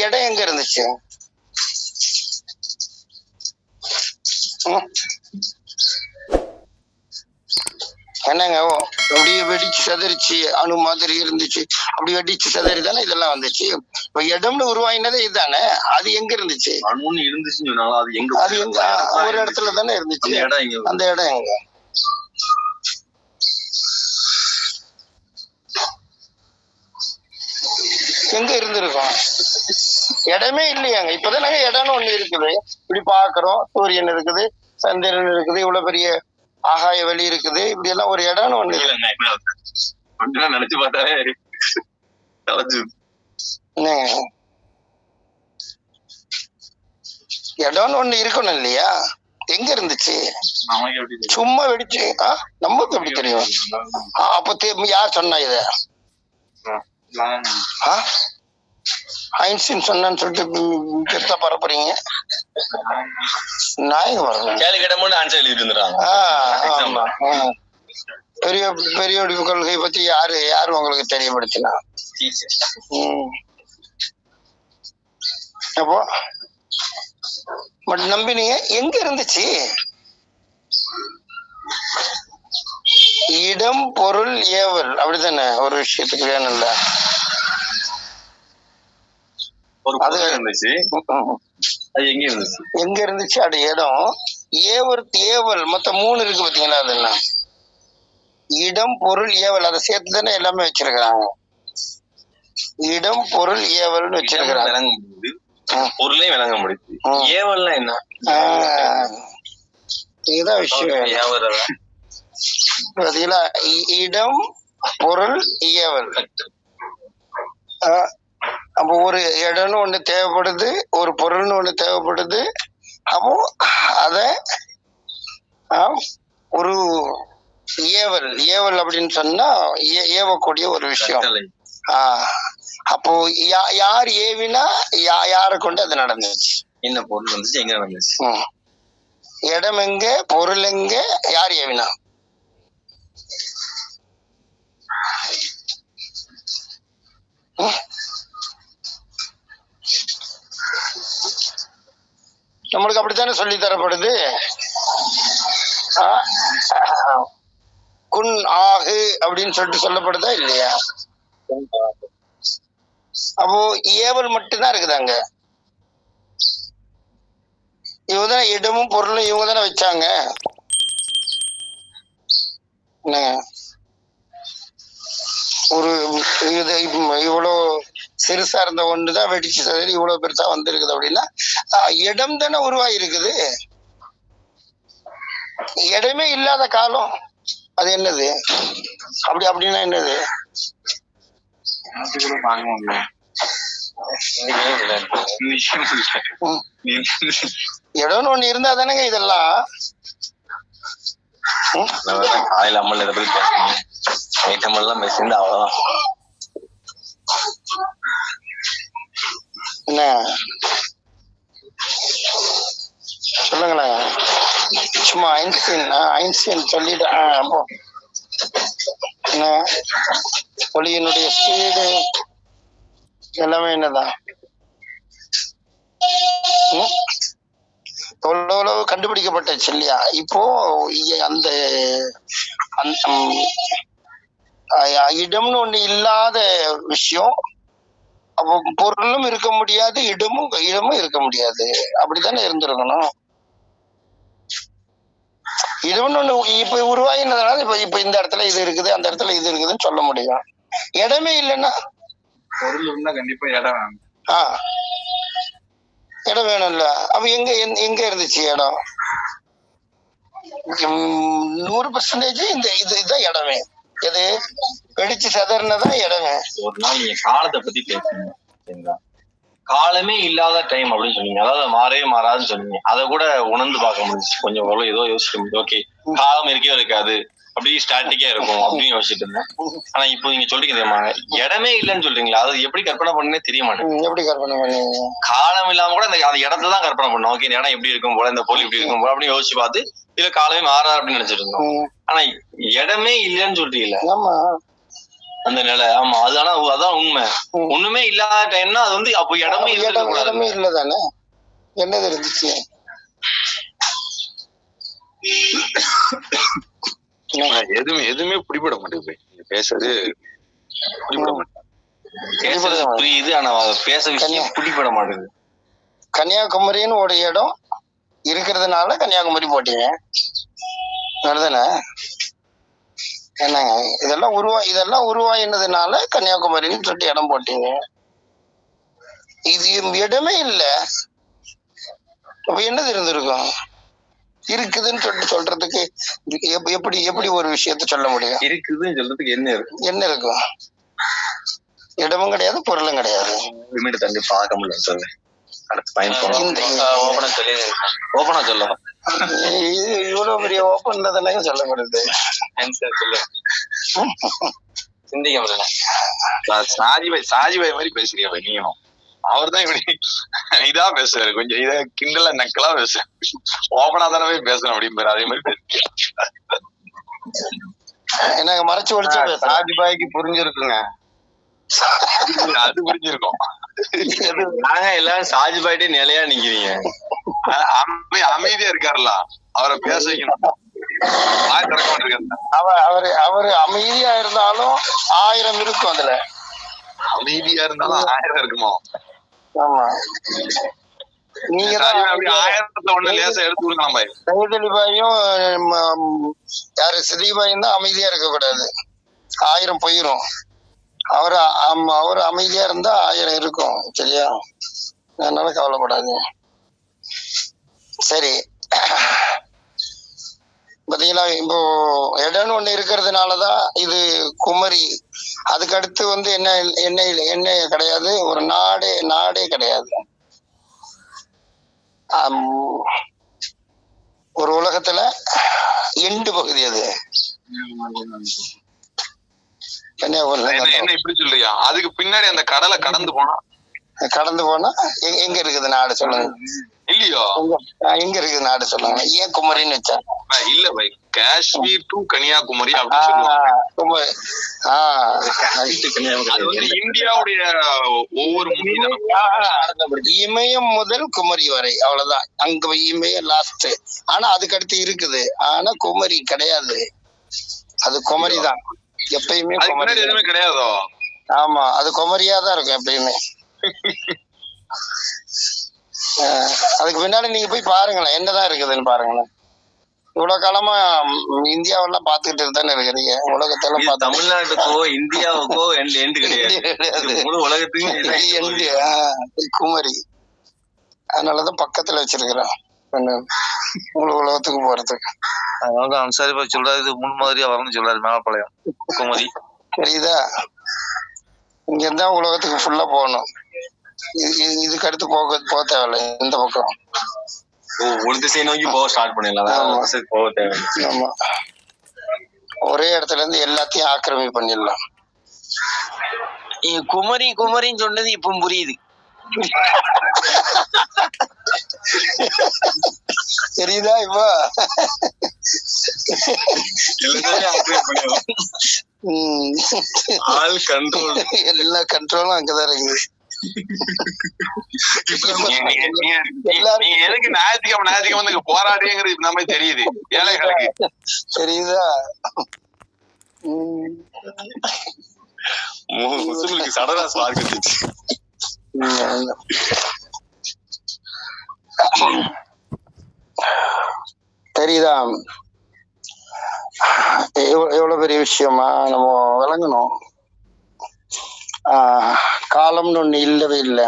இடம் எங்க இருந்துச்சு? என்னங்க அப்படியே வெடிச்சு செதறிச்சு, அணு மாதிரி இருந்துச்சு, அப்படி வெடிச்சு செதறி தானே இதெல்லாம் வந்துச்சு. இப்ப இடம்னு உருவாயினதே இதுதானே. அது எங்க இருந்துச்சு? அணுன்னு இருந்துச்சுன்னு சொன்னாலும் அது எங்க? அது எங்க? ஒரு இடத்துல தானே இருந்துச்சு. அந்த இடம் எங்க? எங்க இருந்திருக்கும்? இடமே இல்லையாங்க. இப்பதான் நாங்க இடம்னு ஒண்ணு இருக்குது. இப்படி பாக்குறோம், சூரியன் இருக்குது, சந்திரன் இருக்குது, இவ்வளவு பெரிய ஆகாய வெளி இருக்குது, இப்படி எல்லாம் ஒரு இடம்னு ஒண்ணு நினைச்சு பார்த்தாலே இடம்னு ஒண்ணு இருக்கணும் இல்லையா? எங்க இருந்துச்சு? சும்மா வெடிச்சு நமக்கு எப்படி தெரியும்? அப்ப யார் சொன்னா இத? ஐன்ஸ்டீன் சொன்னான்னு சொல்லிட்டு பரப்புறீங்க. பெரிய பெரிய கொள்கை பத்தி யாரு உங்களுக்கு தெரியப்படுத்தினா? அப்போ பட் நம்பினீங்க. எங்க இருந்துச்சு? இடம் பொருள் ஏவல் அப்படித்தானே ஒரு விஷயத்துக்கு வேணும்ல. அது இருந்துச்சு. அது எங்க இருந்துச்சு? எங்க இருந்துச்சு? அது இடம் ஏவல் மொத்தம் 3 இருக்கு பாத்தீங்களா? அதெல்லாம் இடம் பொருள் ஏவல் அதை சேர்த்து தானே எல்லாமே வச்சிருக்கிறாங்க. இடம் பொருள் ஏவல்னு வச்சிருக்கிறாங்க. பொருளே விளங்க முடியுது. ஏவல்னா என்ன? இதுதான் விஷயம். பாத்தீங்களா? இடம் பொருள் ஏவல். அப்போ ஒரு இடம்னு ஒண்ணு தேவைப்படுது, ஒரு பொருள்னு ஒண்ணு தேவைப்படுது. அப்போ அத ஒரு ஏவல் அப்படின்னு சொன்னா ஏவக்கூடிய ஒரு விஷயம். அப்போ யார் ஏவினா யாரை கொண்டு அது நடந்துச்சு? என்ன பொருள் வந்துச்சு? எங்க நடந்துச்சு? இடம் எங்க, பொருள் எங்க, யார் ஏவினா? நம்மளுக்கு அப்படித்தானே சொல்லி தரப்படுது. குன் ஆகு அப்படின்னு சொல்லிட்டு சொல்லப்படுதா இல்லையா? அப்போ ஏவல் மட்டும்தான் இருக்குதாங்க. இவங்கதானே இடமும் பொருளும் இவங்க தானே வச்சாங்க. ஒரு இவ்வளவு சிறுசா இருந்த ஒண்ணுதான் வெடிச்சு சரி இவ்வளவு பெருசா வந்திருக்குது அப்படின்னா இடம் தானே உருவாகி இருக்குது. இடமே இல்லாத காலம் அது என்னது? அப்படின்னா என்னது? இடம்னு ஒண்ணு இருந்தா தானேங்க இதெல்லாம். காலையில அம்மன் இதை பத்தி பேசணும். ஐட்டம் எல்லாம் பேசிருந்து அவ்வளவுதான். என்ன சொல்லுங்களேன். சும்மா ஐன்ஸ்டீன் சொல்லிட்டு என்ன ஒளியினுடைய ஸ்பீடு எல்லாமே என்னதான் எவ்வளவு கண்டுபிடிக்கப்பட்டுச்சு இல்லையா? இப்போ அந்த இடம்னு ஒண்ணு இல்லாத விஷயம். அப்போ பொருளும் இருக்க முடியாது, இடமும் இருக்க முடியாது. அப்படித்தானே இருந்திருக்கணும். இடம்னு ஒண்ணு இப்ப உருவாகினதுனால இப்ப இந்த இடத்துல இது இருக்குது, அந்த இடத்துல இது இருக்குதுன்னு சொல்ல முடியும். இடமே இல்லைன்னா பொருள் இருந்தா கண்டிப்பா இடம் வேணும். இடம் வேணும்ல. அப்ப எங்க இருந்துச்சு இடம்? 100% இதுதான் இடமே. எது வெடிச்சு சதறினதான் இடமே. ஒரு நாள் நீங்க காலத்தை பத்தி பேசுறீங்க. காலமே இல்லாத டைம் அப்படின்னு சொன்னீங்க. அதாவது மாறவே மாறாதுன்னு சொன்னீங்க. அதை கூட உணர்ந்து பார்க்க முடிஞ்சிச்சு. கொஞ்சம் ஏதோ யோசிக்க முடியும். ஓகே, காலம் இருக்கவே இருக்காது, அப்படியே ஸ்டாட்டிக்கா இருக்கும் அப்படின்னு யோசிச்சுட்டு இருந்தேன். ஆனா இப்போ நீங்க சொல்றீங்க இடமே இல்லைன்னு சொல்றீங்களா? அது எப்படி கற்பனை பண்ணே தெரிய மாட்டேங்குது. எப்படி கற்பனை பண்ணீங்க? காலம் இல்லாம கூட அந்த இடத்துல தான் கற்பனை பண்ணோம். ஓகே, இந்த இடம் எப்படி இருக்கும் போல, இந்த பொருள் இப்படி இருக்கும் போல அப்படின்னு யோசிச்சு பார்த்து இல்ல காலமே மாறாது அப்படின்னு நினைச்சிட்டு இருந்தோம். ஆனா இடமே இல்லைன்னு சொல்றீங்களா? ஆமா, அந்த நிலை. ஆமா, அது ஆனா அதான் உண்மை. ஒண்ணுமே இல்லாத டைம்னா அது வந்து அப்போ இடமே இடமே இல்லதானே, என்னது இருந்துச்சு? எதுவுமே பிடிபட மாட்டேங்குது. பேசுறது புரியுது, ஆனா பேச விஷயம் பிடிபட மாட்டேங்குது. கன்னியாகுமரின்னு ஒரு இடம் இருக்கிறதுனால கன்னியாகுமரி போட்டீங்க, வருதானே? என்னங்க இதெல்லாம் உருவாயினதுனால கன்னியாகுமரின்னு சொல்லிட்டு இடம் போட்டீங்க. இது இடமே இல்லை, அப்ப என்னது இருந்திருக்கும்? இருக்குதுன்னு சொல்றதுக்கு எப்படி எப்படி ஒரு விஷயத்த சொல்ல முடியும்? இருக்குதுன்னு சொல்றதுக்கு என்ன இருக்கும்? இடமும் கிடையாது, பொருளும் கிடையாது. தள்ளி பார்க்க முடியல சொல்லு. ஓபனா சொல்ல இவ்வளவு பெரிய ஓப்பன்ல தானே சொல்லப்படுது. சிந்திக்க முடியல. சாஜிபாய் மாதிரி பேசுறீங்க நீங்களும். அவர் தான் இப்படி இதா பேசுவாரு, கொஞ்சம் இத கிண்டலா நக்கலா பேசுவாரு. ஓபனா தானே பேசணும் அப்படின்னு அதே மாதிரி பேசுறீங்க. எனக்கு மறைச்சு ஒழிச்சு சாஜிபாய்க்கு புரிஞ்சிருக்குங்க, அது புரிஞ்சிருக்கும். நாங்க எல்லாரும் சாஜிபாய்ட்டே நிலையா நிக்கிறீங்க. அமைதியா இருக்காருல்ல, அவரை பேச வைக்கணும். அவரு அமைதியா இருந்தாலும் 1000 இருக்கும் அதுல. அமைதியா இருந்தாலும் 1000 இருக்குமோ? ஆமா, நீங்க தான் 1000 லேசா எடுத்து கொடுக்கலாம் பாய். சைதலிபாயும் யாரு ஸ்ரீபாயும் தான் அமைதியா இருக்க கூடாது, 1000 போயிரும். அவரு அமைதியா இருந்தா 1000 இருக்கும், சரியா? அதனால கவலைப்படாது. சரி, பாத்தீங்களா, இப்போ இடம்னு ஒண்ணு இருக்கிறதுனாலதான் இது குமரி. அதுக்கு அடுத்து வந்து என்ன கிடையாது, ஒரு நாடே கிடையாது. ஒரு உலகத்துல எண்டு பகுதி அது என்ன இப்படி சொல்றியா? அதுக்கு பின்னாடி அந்த கடலை கடந்து போனா எங்க இருக்குது நாடு சொல்லுங்க? இல்லையோ, எங்க இருக்குது நாடு சொல்லுங்க? ஏன் குமரின்னு வச்சா? இல்ல பை, காஷ்மீர் டு கன்னியாகுமரி அப்படின்னு சொல்லுவாங்க. அது வந்து இந்தியாவுடைய ஒவ்வொரு இமயம் முதல் குமரி வரை, அவ்வளவுதான். அங்க இமயம் லாஸ்ட். ஆனா அதுக்கு அடுத்து இருக்குது, ஆனா குமரி கிடையாது. அது குமரி தான் எப்பயுமே, எதுவுமே கிடையாதோ? ஆமா, அது குமரியா தான் இருக்கும் எப்பயுமே. அதுக்கு பின்னாடி நீங்க போய் பாருங்களேன், என்னதான் இருக்குதுன்னு பாருங்களேன். இவ்வளவு காலமா இந்தியாவெல்லாம் பாத்துக்கிட்டு தானே இருக்கிறீங்க, உலகத்தெல்லாம் தமிழ்நாட்டுக்கோ இந்தியாவுக்கோ எண்டு கிடையாது, முழு உலகத்துக்கும் குமரி. அதனாலதான் பக்கத்துல வச்சிருக்கிறேன் முழு உலகத்துக்கு போறதுக்கு. அதனால அன்சாரி சொல்றாரு, முன்மாதிரியா வரணும்னு சொல்றாரு மேலப்பாளையம் குமரி. தெரியுதா? இங்க இருந்தா உலகத்துக்கு ஃபுல்லா போகணும், இதுக்கு அடுத்து போக தேவையில்லை இந்த பக்கம். ஒரு திசை நோக்கி போக ஸ்டார்ட் பண்ணிடலாம், போக தேவையில்லை. ஆமா, ஒரே இடத்துல இருந்து எல்லாத்தையும் ஆக்கிரமி பண்ணிடலாம். குமரின்னு சொன்னது இப்ப புரியுது. தெரியுதா இப்போ? எல்லா கண்ட்ரோலும் அங்கதான் இருக்குது. எதுக்கு ஞாயிற்றுக்கிழமை போராடிங்கிறது நம்ம தெரியுது ஏழைகளுக்கு, தெரியுதா? சடனா தெரியுதா? எவ்வளவு பெரிய விஷயமா நம்ம விளங்கணும். காலம்னு ஒண்ணு இல்லவே இல்லை,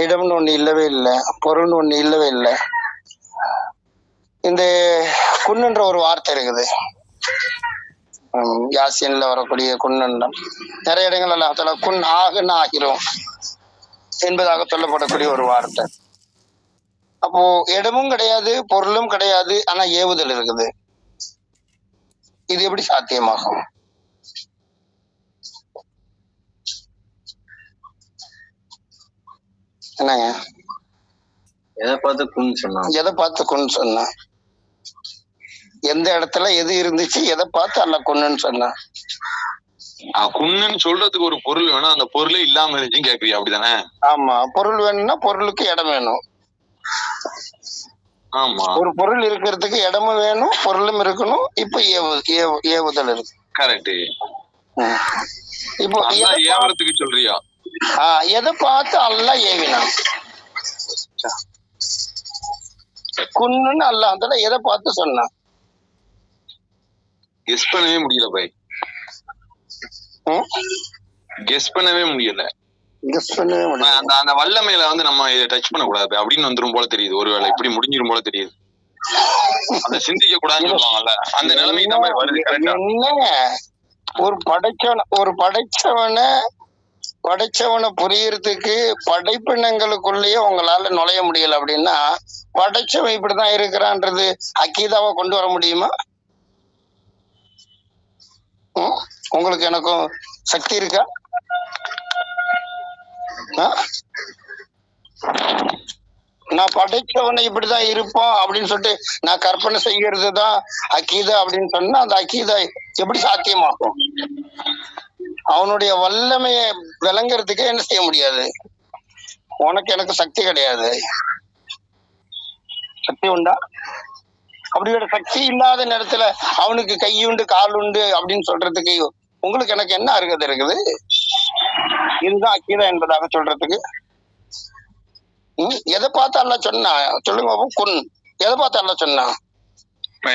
இடம்னு ஒண்ணு இல்லவே இல்லை, பொருள்னு ஒண்ணு இல்லவே இல்லை. இந்த குன்னுன்ற ஒரு வார்த்தை இருக்குது, யாசின்ல வரக்கூடிய குன்னண்டம். நிறைய இடங்கள்ல அதில் குன் ஆகுன்னு ஆகிரும் என்பதாக சொல்லப்படக்கூடிய ஒரு வார்த்தை. அப்போ இடமும் கிடையாது, பொருளும் கிடையாது, ஆனா ஏவுதல் இருக்குது. இது எப்படி சாத்தியமாகும்? என்னங்க, எதை பார்த்து குன்னு சொன்னா? எந்த இடத்துல எது இருந்துச்சு, எதை பார்த்து அல்ல கொன்னுன்னு சொன்னா? குன்னுன்னு சொல்றதுக்கு ஒரு பொருள் வேணும், அந்த பொருளே இல்லாம இருந்துச்சுன்னு கேக்குறியா? அப்படிதானே? ஆமா, பொருள் வேணும்னா பொருளுக்கு இடம் வேணும். ஆமா, ஒரு பொருள் இருக்கிறதுக்கு இடமும் வேணும், பொருளும் இருக்கணும். இப்ப ஏவுதல் இருக்கு. கரெக்ட். இப்போ ஏவறதுக்கு சொல்றியா? எதை பார்த்து அல்லாஹ் ஏவினான்? குன்னுன்னு அல்லாஹ் அதுல எதை பார்த்து சொன்னான்? கெஸ் பண்ணவே முடியல பாய். கெஸ் பண்ணவே முடியல. அந்த வல்லமையில வந்து நம்ம இதை டச் பண்ண கூடாது அப்படின்னு வந்துரும் போல தெரியுது. ஒருவேளை இப்படி முடிஞ்சிரும் போல தெரியுது. அந்த சிந்திக்க கூடாதுன்னு சொல்லுவாங்கல்ல, அந்த நிலைமை இந்த மாதிரி வருது. கரெக்டா? ஒரு படைச்சவனை புரியறதுக்கு படைப்பினங்களுக்குள்ளேயே உங்களால நுழைய முடியல அப்படின்னா படைச்சவன் இப்படிதான் இருக்கிறான்றது அக்கீதாவை கொண்டு வர முடியுமா? உங்களுக்கு எனக்கும் சக்தி இருக்கா? நான் படைச்சவனை இப்படிதான் இருப்போம் அப்படின்னு சொல்லிட்டு நான் கற்பனை செய்யறது தான் அக்கீதா அப்படின்னு சொன்னா அந்த அக்கீதா எப்படி சாத்தியமாகும்? அவனுடைய வல்லமைய விளங்குறதுக்கே என்ன செய்ய முடியாது. உனக்கு எனக்கு சக்தி கிடையாது. சக்தி உண்டா? அப்படியோட சக்தி இல்லாத நேரத்துல அவனுக்கு கை உண்டு கால் உண்டு அப்படின்னு சொல்றதுக்கு உங்களுக்கு எனக்கு என்ன அருகதை இருக்குது? இதுதான் அக்கீதா என்பதாக சொல்றதுக்கு. எதை பார்த்து அல்ல சொன்னா சொல்லுங்க குன், எதை பார்த்து அல்ல சொன்னா?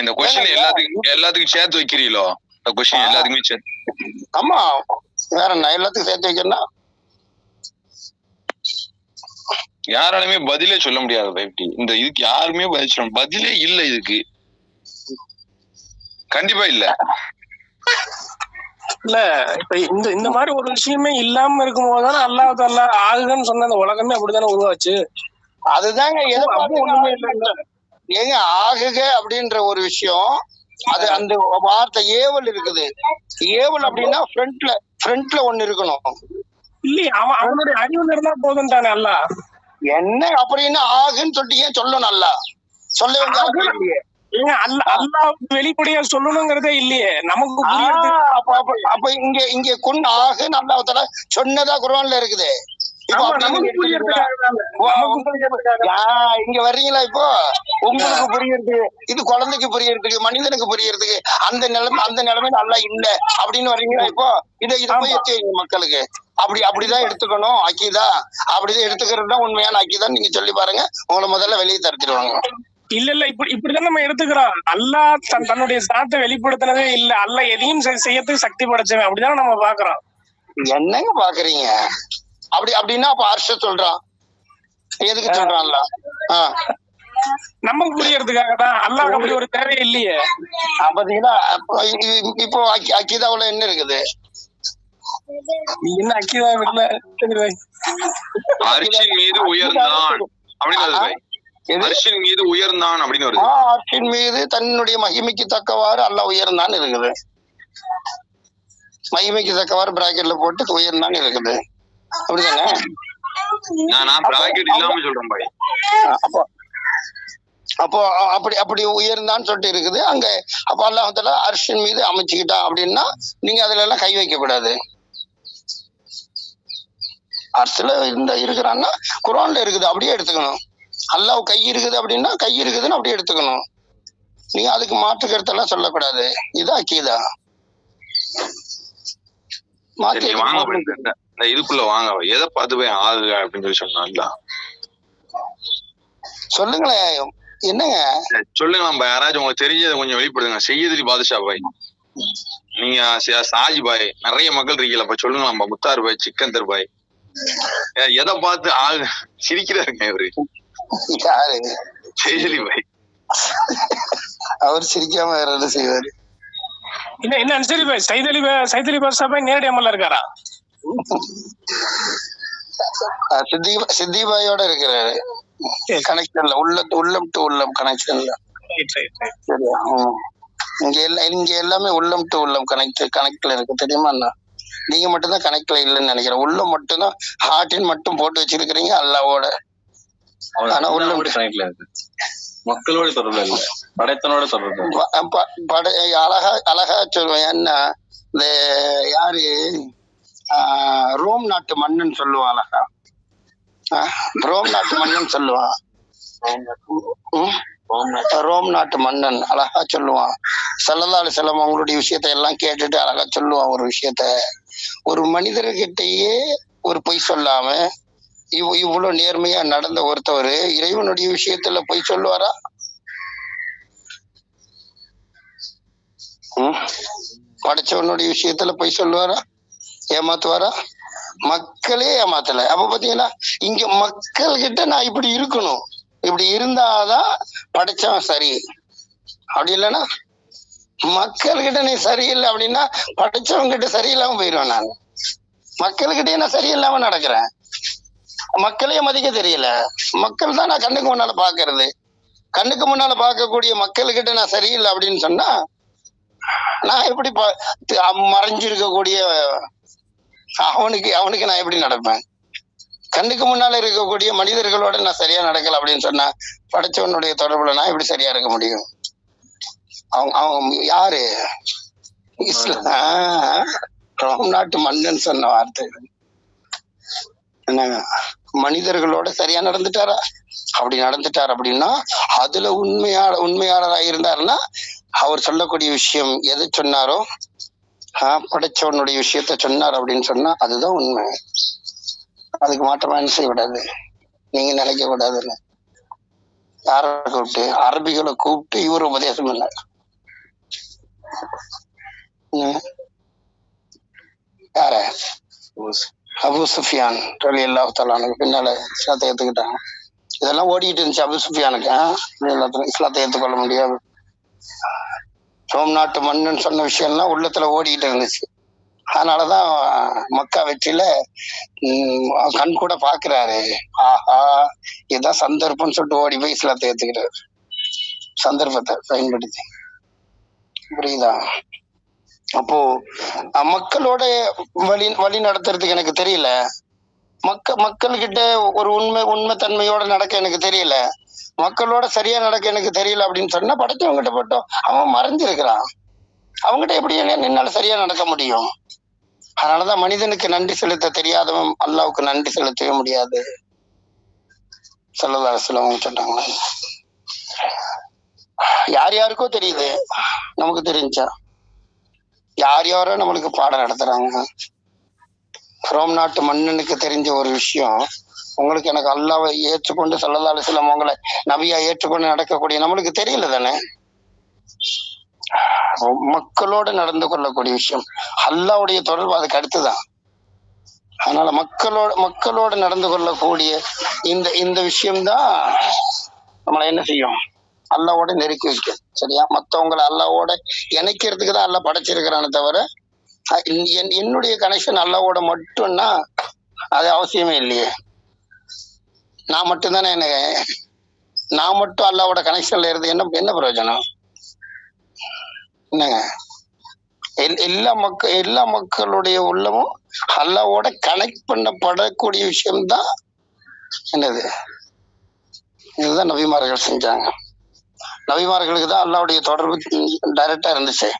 இந்த கொஸ்டின் எல்லாத்துக்கும் சேர்த்து வைக்கிறீங்களோ? கொஸ்டின் எல்லாத்துக்குமே சேர்த்து. ஆமா, வேற என்ன எல்லாத்துக்கும் சேர்த்து வைக்கணும்னா யாராலுமே பதிலே சொல்ல முடியாது. இந்த இதுக்கு யாருமே பதிலே இல்ல. இதுக்கு கண்டிப்பா இல்ல. இல்ல இப்ப இந்த மாதிரி ஒரு விஷயமே இல்லாம இருக்கும் போதுதானே அல்லாஹ் ஆகுன்னு சொன்ன அந்த உலகமே அப்படித்தானே உருவாச்சு. அதுதாங்க ஒண்ணுமே இல்லை. ஏங்க ஆகுக அப்படின்ற ஒரு விஷயம், அது அந்த வார்த்தை ஏவல் இருக்குது. ஏவல் அப்படின்னா ஃப்ரண்ட்ல ஒண்ணு இருக்கணும். இல்லையே, அவனுடைய அறிவுல இருந்தா போதும் தானே அல்லாஹ். என்ன அப்படின்னா ஆகுன்னு சொல்லிட்டு ஏன் சொல்லணும்? அல்ல சொல்ல வேண்டிய அல்லாஹ் வெளிப்படையா சொல்லணுங்கிறதே இல்லையே நமக்கு. அப்ப இங்க குன் ஆகுன்னு அல்லாஹ் சொன்னதா குர்ஆன்ல இருக்குது. இங்க வர்றீங்களா? இப்போ உங்களுக்கு புரியறதுக்கு, இது குழந்தைக்கு புரியறதுக்கு, மனிதனுக்கு புரியறதுக்கு அந்த நிலைமையில அல்லாஹ் இல்ல அப்படின்னு வர்றீங்களா? இப்போ இதை போய் எத்தி மக்களுக்கு அப்படிதான் எடுத்துக்கணும் அக்கீதா, அப்படிதான் எடுத்துக்கிறது தான் உண்மையான அக்கீதான் நீங்க சொல்லி பாருங்க, உங்களை முதல்ல வெளியே தரத்திடுவாங்க. இல்ல இப்படிதான் நம்ம எடுத்துக்கிறோம். அல்லாஹ் தன்னுடைய சாத்தை வெளிப்படுத்தினதே இல்ல. அல்லாஹ் எதையும் செய்யறதுக்கு சக்தி படைச்சவன் அப்படிதான் நம்ம பாக்குறோம். என்னங்க பாக்குறீங்க? அப்படின்னா அப்ப அர்ஷ சொல்றான், எதுக்கு சொல்றான்ல? நமக்கு புரியறதுக்காக தான். அல்லாஹ் அப்படி ஒரு தேவை இல்லையே. பாத்தீங்களா? இப்போ அக்கீதாவுல என்ன இருக்குது? என்ன அக்கீதா இல்ல? அர்ஷின் மீது உயர்ந்தான் அப்படின்னு, அர்ஷின் மீது உயர்ந்தான் அப்படின்னு வருது. அர்ஷின் மீது தன்னுடைய மகிமைக்கு தக்கவாறு அல்லாஹ் உயர்ந்தான் இருக்குது. மகிமைக்கு தக்கவாறு பிராக்கெட்ல போட்டு உயர்ந்தான் இருக்குது. அப்படிதானே? நான் பிராக்கெட் இல்லாம சொல்றேன் பாய். அப்போ அப்படி உயர்ந்தான்னு சொல்லிட்டு இருக்குது அங்க. அப்ப அல்லாஹ் தஆலா அர்ஷின் மீது அமைச்சுக்கிட்டான் அப்படின்னா நீங்க அதுல எல்லாம் கை வைக்க கூடாது. அர்ஷ்ல இருக்கிறான்னா குர்ஆன்ல இருக்குது, அப்படியே எடுத்துக்கணும். அல்லாஹ் கை இருக்குது அப்படின்னா கை இருக்குதுன்னு அப்படியே எடுத்துக்கணும். நீங்க அதுக்கு மாற்று கருத்தெல்லாம் சொல்லக்கூடாது. இது அக்கீதா. இதுக்குள்ள வாங்க, எதை பார்த்து போய் ஆகுக அப்படின்னு சொல்லி சொன்னா சொல்லுங்களேன். என்னங்க சொல்லுங்க, நம்ம யாராச்சும் உங்களுக்கு தெரிஞ்சதை கொஞ்சம் வெளிப்படுத்துங்க. செய்யதிரி பாதுஷா பாய், நீங்க சாஜி பாய், நிறைய மக்கள் இருக்கீங்களா, சொல்லுங்க. நம்ம முத்தார் பாய், சிக்கந்தர் பாய், எதை பார்த்து சிரிக்கிறாருங்க இவரு? யாரு? செய்யலி பாய். அவர் சிரிக்காம வேற என்ன செய்வாரு? என்ன சரி பாய், சைதலி பாஷா பாய் நேரடி அமல்ல இருக்காரா? சித்தி பாயோட இருக்கிறாரு கனெக்ஷன்ல, உள்ளம் டு உள்ளம் கனெக்ஷன்ல. இங்க எல்லாமே உள்ளம் டு உள்ளம் கனெக்ட்ல இருக்கு, தெரியுமா? நீங்க மட்டும் தான் கனெக்ட்ல இல்லைன்னு நினைக்கிறேன். உள்ளம் மட்டும் தான் ஹார்ட்டின் மட்டும் போட்டு வச்சிருக்கிறீங்க அல்லாவோட. ஆனா உள்ளம் கனெக்ட்ல இருக்கு, மக்களோட தொடர்பு இல்ல, படைத்தனோட தொடர்பு. அழகா சொல்லுவேன். என்ன இந்த யாரு ரோம் நாட்டு மன்னன் சொல்லுவான், ரோம் நாட்டு மன்னன் சொல்லுவான், ரோம் நாட்டு மன்னன் அழகா சொல்லுவான். ஸல்லல்லாஹு அலைஹி வஸல்லம் அவங்களுடைய விஷயத்த எல்லாம் கேட்டுட்டு அழகா சொல்லுவான் ஒரு விஷயத்த. ஒரு மனிதர்கிட்டயே ஒரு பொய் சொல்லாம இவ்வளவு நேர்மையா நடந்த ஒருத்தவர் இறைவனுடைய விஷயத்துல பொய் சொல்லுவாரா? படைச்சவனுடைய விஷயத்துல பொய் சொல்லுவாரா? ஏமாத்துவாரா? மக்களே ஏமாத்தல. அப்ப பாத்தீங்கன்னா இங்க மக்கள் கிட்ட நான் இப்படி இருக்கணும், இப்படி இருந்தாதான் படைச்சவன் சரி. அப்படி இல்லைன்னா மக்கள் கிட்ட நீ சரியில்லை அப்படின்னா படைச்சவங்க கிட்ட சரியில்லாம போயிடுவேன். நான் மக்கள்கிட்டயே நான் சரியில்லாம நடக்கிறேன். மக்களையே மதிக்க தெரியல. மக்கள் தான் நான் கண்ணுக்கு முன்னால பாக்குறது. கண்ணுக்கு முன்னால பார்க்கக்கூடிய மக்கள்கிட்ட நான் சரியில்லை அப்படின்னு சொன்னா நான் எப்படி மறைஞ்சிருக்கக்கூடிய அவனுக்கு நான் எப்படி நடப்பேன்? கண்ணுக்கு முன்னால இருக்கக்கூடிய மனிதர்களோட நான் சரியா நடக்கல அப்படின்னு சொன்னா படைச்சவனுடைய தொடர்புல நான் எப்படி சரியா இருக்க முடியும்? அவங்க யாரு? ரோம் நாட்டு மன்னன் சொன்ன வார்த்தை என்னங்க, மனிதர்களோட சரியா நடந்துட்டாரா? அப்படி நடந்துட்டார் அப்படின்னா அதுல உண்மையாளராக இருந்தாருன்னா அவர் சொல்லக்கூடிய விஷயம் எதை சொன்னாரோ படைச்சவனுடைய விஷயத்த சொன்னார் அப்படின்னு சொன்னா அதுதான் உண்மை. அதுக்கு மாற்றமா என்ன செய்யக்கூடாது, நீங்க நினைக்க கூடாதுன்னு யார கூப்பிட்டு அரபிகளை கூப்பிட்டு இவர் உபதேசம் பண்ணார். யார? அபு சுஃபியான் ரலியல்லாஹு தஆலா பின்னால இஸ்லாத்தை ஏத்துக்கிட்டாங்க. இதெல்லாம் ஓடிட்டு இருந்துச்சு அபு சுஃபியானுக்கு. இஸ்லாத்தை ஏற்றுக்கொள்ள முடியாது. ரோம் நாட்டு மன்னன் சொன்ன விஷயம்லாம் உள்ளத்துல ஓடிட்டு இருந்துச்சு. அதனாலதான் மக்கா வெற்றியில கண் கூட பாக்குறாரு. ஆஹா, இதுதான் சந்தர்ப்பம்னு சொல்லிட்டு ஓடி போய் இஸ்லாத்தை ஏத்துக்கிறாரு. சந்தர்ப்பத்தை பயன்படுத்தி. புரியுதா? அப்போ மக்களோட வழி நடத்துறதுக்கு எனக்கு தெரியல. மக்கள்கிட்ட ஒரு உண்மை தன்மையோட நடக்க எனக்கு தெரியல. மக்களோட சரியா நடக்க எனக்கு தெரியல அப்படின்னு சொன்னா படைச்சவங்கிட்ட மட்டும் அவன் மறைஞ்சிருக்கிறான். அவங்ககிட்ட எப்படி என்னால சரியா நடக்க முடியும்? அதனாலதான் மனிதனுக்கு நன்றி செலுத்த தெரியாதவன் அல்லாவுக்கு நன்றி செலுத்தவே முடியாது. ஸல்லல்லாஹு அலைஹி வஸல்லம் சொன்னாங்க. யார் யாருக்கோ தெரியுது, நமக்கு தெரிஞ்சா யார் யாரோ நம்மளுக்கு பாடம் நடத்துறாங்க. ரோம் நாட்டு மன்னனுக்கு தெரிஞ்ச ஒரு விஷயம் உங்களுக்கு எனக்கு அல்லாவை ஏற்றுக்கொண்டு ஸல்லல்லாஹு அலைஹி வஸல்லம் உங்களை நபியா ஏற்றுக்கொண்டு நடக்கக்கூடிய நம்மளுக்கு தெரியல தானே. மக்களோட நடந்து கொள்ளக்கூடிய விஷயம் அல்லாவுடைய தொடர்பு அதுக்கு அடுத்துதான். அதனால மக்களோட நடந்து கொள்ளக்கூடிய இந்த விஷயம்தான் நம்மளை என்ன செய்யும், அல்லாவோட நெருக்கி வைக்கும். சரியா? மத்தவங்களை அல்லாவோட இணைக்கிறதுக்கு தான் அல்லா படைச்சிருக்கிறானே தவிர என்னுடைய கனெக்ஷன் அல்லாவோட மட்டும்னா அது அவசியமே இல்லையே. நான் மட்டும் தானே நான் மட்டும் அல்லாவோட கனெக்ஷன்ல இருந்து என்ன பிரயோஜனம்? என்னங்க, எல்லா மக்களுடைய உள்ளமும் அல்லாவோட கனெக்ட் பண்ணப்படக்கூடிய விஷயம்தான் என்னது. இதுதான் நபிமார்கள் செஞ்சாங்க. நபிமார்களுக்கு தான் அல்லாவுடைய தொடர்பு டைரக்டா இருந்துச்சு.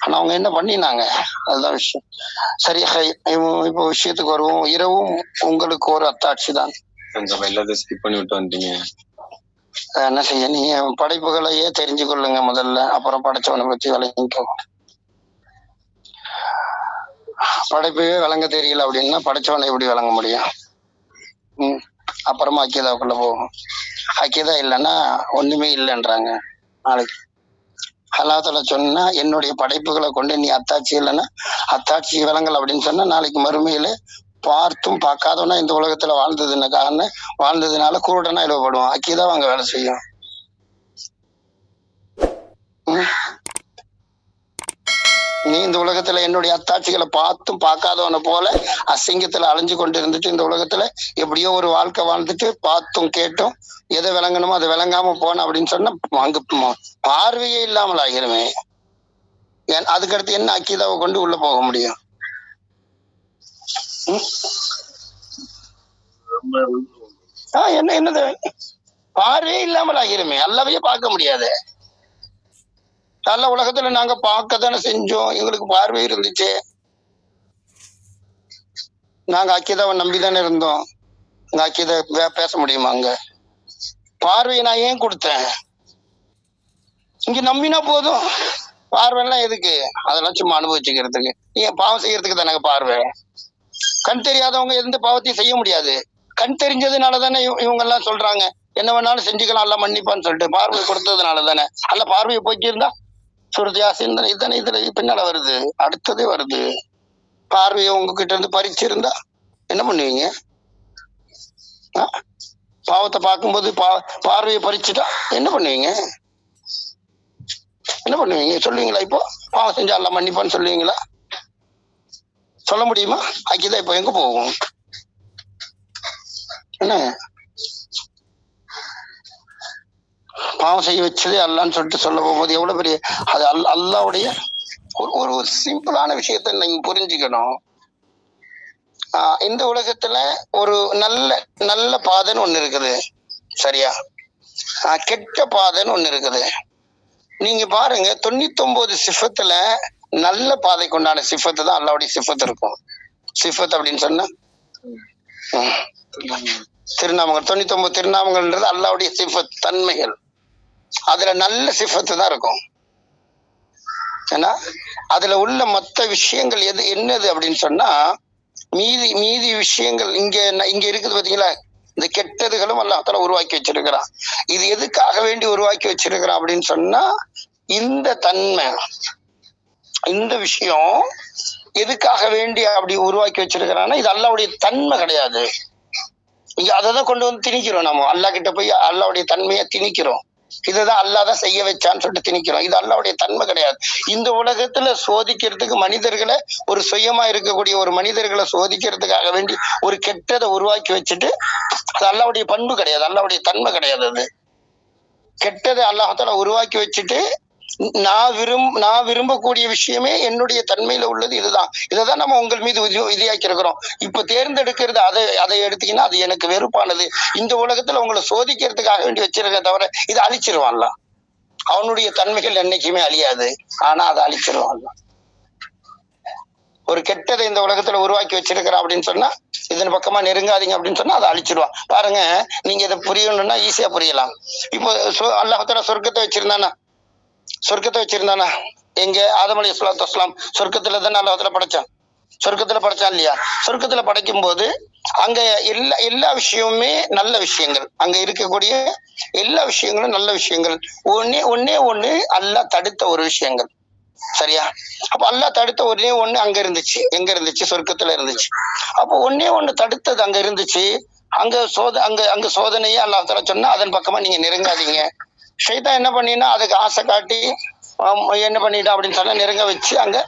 ஆனா அவங்க என்ன பண்ணினாங்க, அதுதான் விஷயம். சரி, இப்போ விஷயத்துக்கு வருவோம். இரவும் உங்களுக்கு ஒரு அத்தாட்சி தான். என்ன செய்ய, நீங்க படைப்புகளையே தெரிஞ்சு கொள்ளுங்க முதல்ல, அப்புறம் படைச்சவனை பத்தி விளங்கிக்கோங்க. படைப்பையே விளங்க தெரியல அப்படின்னா படைச்சவனை எப்படி விளங்க முடியும்? அப்புறமா அக்கீதாவுக்குள்ள போகும். அக்கீதா இல்லைன்னா ஒண்ணுமே இல்லைன்றாங்க. நாளைக்கு அல்லாஹ் தஆலா சொன்னா என்னுடைய படைப்புகளை கொண்டு நீ அத்தாட்சி இல்லைன்னா அத்தாட்சி விளங்கல் அப்படின்னு சொன்னா நாளைக்கு மறுமையில பார்த்தும் பார்க்காதவனா இந்த உலகத்துல வாழ்ந்ததுனால குருடனா எழுவப்படுவான். அக்கீதா அங்க வேலை செய்யும். நீ இந்த உலகத்துல என்னுடைய அத்தாட்சிகளை பார்த்தும் பார்க்காதவனை போல அசிங்கத்துல அலைஞ்சு கொண்டு இருந்துட்டு இந்த உலகத்துல எப்படியோ ஒரு வாழ்க்கை வாழ்ந்துட்டு பார்த்தும் கேட்டும் எதை விளங்கணுமோ அதை விளங்காம போன அப்படின்னு சொன்னா அங்க பார்வையே இல்லாமல் ஆகிருமே. அதுக்கடுத்து என்ன அக்கீதாவை கொண்டு உள்ள போக முடியும்? என்னது பார்வையே இல்லாமல் ஆகிருமே, அல்லாவையே பார்க்க முடியாது. நல்ல உலகத்துல நாங்க பார்க்க தானே செஞ்சோம், எங்களுக்கு பார்வை இருந்துச்சு, நாங்க அக்கிதாவை நம்பிதானே இருந்தோம். இந்த அக்கித பேச முடியுமா? அங்க பார்வையை நான் ஏன் கொடுத்தேன்? இங்க நம்பினா போதும். பார்வைலாம் எதுக்கு? அதெல்லாம் சும்மா அனுபவிச்சுக்கிறதுக்கு. ஏன் பாவம் செய்யறதுக்கு தானே பார்வை. கண் தெரியாதவங்க எந்த பாவத்தையும் செய்ய முடியாது. கண் தெரிஞ்சதுனால தானே இவங்க எல்லாம் சொல்றாங்க என்ன வேணாலும் செஞ்சுக்கலாம், எல்லாம் மன்னிப்பான்னு சொல்லிட்டு. பார்வை கொடுத்ததுனால தானே. அல்ல பார்வையை போக்கியிருந்தா சுருதியாசின் இதுதானே இதுல பின்னால வருது, அடுத்ததே வருது. பார்வையை உங்ககிட்ட இருந்து பறிச்சிருந்தா என்ன பண்ணுவீங்க? பாவத்தை பார்க்கும்போது பார்வையை பறிச்சுட்டா என்ன பண்ணுவீங்க? என்ன பண்ணுவீங்க சொல்லுவீங்களா? இப்போ பாவம் செஞ்சா எல்லாம் மன்னிப்பான்னு சொல்லுவீங்களா? சொல்ல முடியுமா? அக்கிதான் இப்போ எங்க போகும்? என்ன பாவம் செய்ய வச்சதே அல்லான்னு சொல்லிட்டு சொல்ல போகும்போது எவ்வளவு பெரிய அது அல்லாவுடைய ஒரு சிம்பிளான விஷயத்த நீங்க புரிஞ்சுக்கணும். இந்த உலகத்துல ஒரு நல்ல நல்ல பாதைன்னு ஒண்ணு இருக்குது, சரியா? கெட்ட பாதைன்னு ஒண்ணு இருக்குது. நீங்க பாருங்க 99 சிஃபத்துல நல்ல பாதை கொண்டான சிஃபத்து தான் அல்லாவுடைய சிஃபத்து இருக்கும். சிஃபத் அப்படின்னு சொன்னா திருநாமங்கள், 99 திருநாமங்கள்ன்றது அல்லாவுடைய சிஃபத் தன்மைகள். அதுல நல்ல சிஃபத்து தான் இருக்கும். ஏன்னா அதுல உள்ள மற்ற விஷயங்கள் என்னது அப்படின்னு சொன்னா மீதி விஷயங்கள் இங்க இருக்குது பாத்தீங்களா? இந்த கெட்டதுகளும் அல்லாஹ்தாலா உருவாக்கி வச்சிருக்கிறான். இது எதுக்காக வேண்டி உருவாக்கி வச்சிருக்கிறான் அப்படின்னு சொன்னா இந்த தன்மை, இந்த விஷயம் எதுக்காக வேண்டி அப்படி உருவாக்கி வச்சிருக்கிறான்னா இது அல்லாவுடைய தன்மை கிடையாது. இங்க அதைதான் கொண்டு வந்து திணிக்கிறோம். நம்ம அல்லா கிட்ட போய் அல்லாவுடைய தன்மையை திணிக்கிறோம். இதுதான் அல்லாதான் செய்ய வச்சான்னு சொல்லிட்டு திணிக்கிறோம். இது அல்லாவுடைய தன்மை கிடையாது. இந்த உலகத்துல சோதிக்கிறதுக்கு மனிதர்களை, ஒரு சுயமா இருக்கக்கூடிய ஒரு மனிதர்களை சோதிக்கிறதுக்காக வேண்டி ஒரு கெட்டதை உருவாக்கி வச்சுட்டு அது அல்லாவுடைய பண்பு கிடையாது, அல்லாவுடைய தன்மை கிடையாது. அது கெட்டதை அல்லாஹால உருவாக்கி வச்சுட்டு நான் விரும்பக்கூடிய விஷயமே என்னுடைய தன்மையில உள்ளது இதுதான். இதைதான் நம்ம உங்கள் மீது விதியாக்கி இருக்கிறோம். இப்ப தேர்ந்தெடுக்கிறது அதை எடுத்தீங்கன்னா அது எனக்கு வெறுப்பானது. இந்த உலகத்துல உங்களை சோதிக்கிறதுக்காக வேண்டி வச்சிருக்க தவிர இதை அழிச்சிருவான்ல. அவனுடைய தன்மைகள் என்னைக்குமே அழியாது, ஆனா அதை அழிச்சிருவான்ல. ஒரு கெட்டதை இந்த உலகத்துல உருவாக்கி வச்சிருக்கிறான் அப்படின்னு சொன்னா இதன் பக்கமா நெருங்காதீங்க அப்படின்னு சொன்னா அதை அழிச்சிருவான். பாருங்க, நீங்க இதை புரியணும்னா ஈஸியா புரியலாம். இப்போ அல்லாஹ் சொர்க்கத்தை வச்சிருந்தானா? எங்க ஆதம் அலைஹிஸ்ஸலாத்து வஸ்ஸலாம் சொர்க்கத்துல தானே அல்லாஹ் படைச்சான். சொர்க்கத்துல படைச்சான் இல்லையா? சொர்க்கத்துல படைக்கும் போது அங்க எல்லா விஷயமுமே நல்ல விஷயங்கள், அங்க இருக்கக்கூடிய எல்லா விஷயங்களும் நல்ல விஷயங்கள். ஒண்ணே அல்லாஹ் தடுத்த ஒரு விஷயங்கள், சரியா? அப்ப அல்லாஹ் தடுத்த ஒண்ணு அங்க இருந்துச்சு. எங்க இருந்துச்சு? சொர்க்கத்துல இருந்துச்சு. அப்போ ஒண்ணு தடுத்தது அங்க இருந்துச்சு. அங்க சோதனையே அல்லாஹ் தஆலா சொன்னா அதன் பக்கமா நீங்க நெருங்காதீங்க. ஷைத்தான் என்ன பண்ணினா அதுக்கு ஆசை காட்டி என்ன பண்ணிட்டான் அப்படின்னு சொன்னா நெருங்க வச்சு அங்க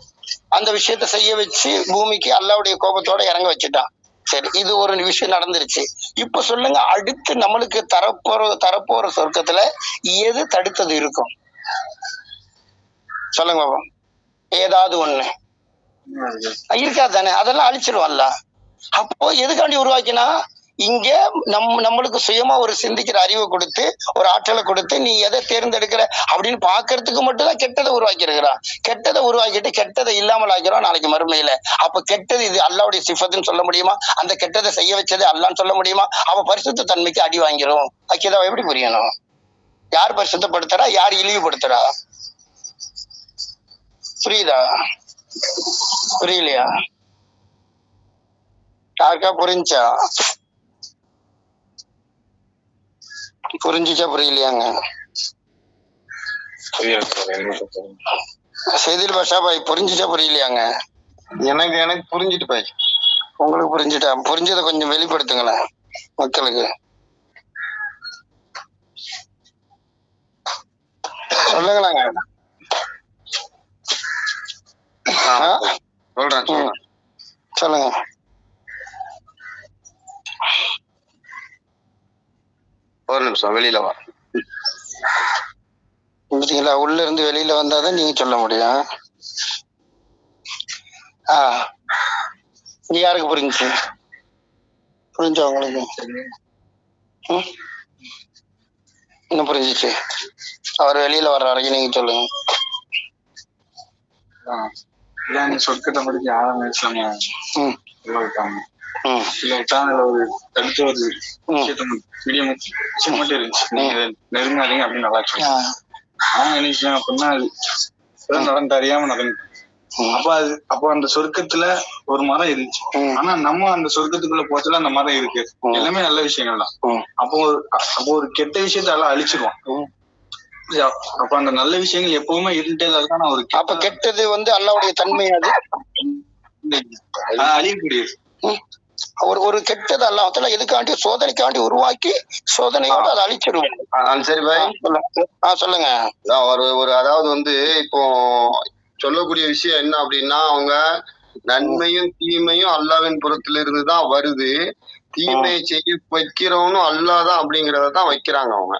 அந்த விஷயத்த செய்ய வச்சு பூமிக்கு அல்லாவுடைய கோபத்தோட இறங்க வச்சுட்டான். சரி, இது ஒரு விஷயம் நடந்துருச்சு. இப்ப சொல்லுங்க, அடுத்து நம்மளுக்கு தரப்போற சொர்க்கத்துல எது தடுத்தது இருக்கும்? சொல்லுங்க பாப்போம். ஏதாவது ஒண்ணு இருக்காது தானே? அதெல்லாம் அழிச்சிருவான்ல. அப்போ எதுக்காண்டி உருவாக்கினா இங்க நம்மளுக்கு சுயமா ஒரு சிந்திக்கிற அறிவை கொடுத்து ஒரு ஆற்றலை கொடுத்து நீ எதை தேர்ந்தெடுக்கிற அப்படின்னு பாக்குறதுக்கு மட்டும் தான் கெட்டதை உருவாக்கி இருக்கிறான். கெட்டதை உருவாக்கிட்டு கெட்டதை இல்லாமல் ஆக்கிறோம் நாளைக்கு மறுமையில. அப்ப கெட்டது இது அல்லாவுடைய சிஃபத்துன்னு சொல்ல முடியுமா? அந்த கெட்டதை செய்ய வச்சது அல்லான்னு சொல்ல முடியுமா? அவன் பரிசுத்த தன்மைக்கு அடி வாங்கிறோம். அக்கிதாவை எப்படி புரியணும்? யார் பரிசுத்தப்படுத்துறா, யார் இழிவுபடுத்துறா? புரியுதா? புரியலையா? யாருக்கா புரிஞ்சா? புரிஞ்சுச்சா புரியலையாங்க? செதில் பாஷா பாய் புரிஞ்சுச்சா புரியலையாங்க? எனக்கு புரிஞ்சுட்டு பாய். உங்களுக்கு புரிஞ்சுட்டா? புரிஞ்சதை கொஞ்சம் வெளிப்படுத்துங்களேன் மக்களுக்கு. சொல்லுங்களாங்க. சொல்லுங்க. ஒரு நிமிஷம் வெளியில வா. பார்த்தீங்களா, உள்ள இருந்து வெளியில வந்தாதான் நீங்க சொல்ல முடியும். யாருக்கு புரிஞ்சுச்சு? புரிஞ்சா உங்களுக்கு? இன்னும் புரிஞ்சிச்சு? அவர் வெளியில வர்ற வரைக்கும் நீங்க சொல்லுங்க. நீ சொற்கிட்ட படிக்க ஆரம்பிச்சாங்க ம், விட்டாங்க ம், இல்ல விட்டாங்க ஒரு தடுத்த ஒரு விஷயத்த மீடியம் விஷயம் மட்டும் இருந்துச்சு நீங்க நெருங்காதீங்க அப்படின்னு நல்லா சொன்னாங்க. அவங்க என்ன செய்யணும் அப்படின்னா அது நடந்து அறியாம நடந்து அப்போ அந்த சொர்க்கத்துல ஒரு மரம் இருந்துச்சு. ஆனா நம்ம அந்த சொர்க்கத்துக்குள்ள போச்சுல அந்த மரம் இருக்கு எல்லாமே நல்ல விஷயங்கள் தான். அப்போ ஒரு கெட்ட விஷயத்த எல்லாம் அழிச்சிருவோம். அப்ப அந்த நல்ல விஷயங்கள் எப்பவுமே இருந்துட்டே தான் ஒரு அப்ப கெட்டது அல்லாவுடைய தன்மை அது அழியக்கூடியது. ஒரு கெட்டது அல்லாஹ்தாலா எதுக்காண்டி சோதனைக்காண்டி உருவாக்கி சோதனையோட அதை அழிச்சிருவோம். சரி பாய், சொல்லுங்க. அதாவது இப்போ சொல்லக்கூடிய விஷயம் என்ன அப்படின்னா, அவங்க நன்மையும் தீமையும் அல்லாவின் புறத்துல இருந்துதான் வருது, தீமையை செய்ய வைக்கிறவனும் அல்லாதான் அப்படிங்கறதான் வைக்கிறாங்க அவங்க.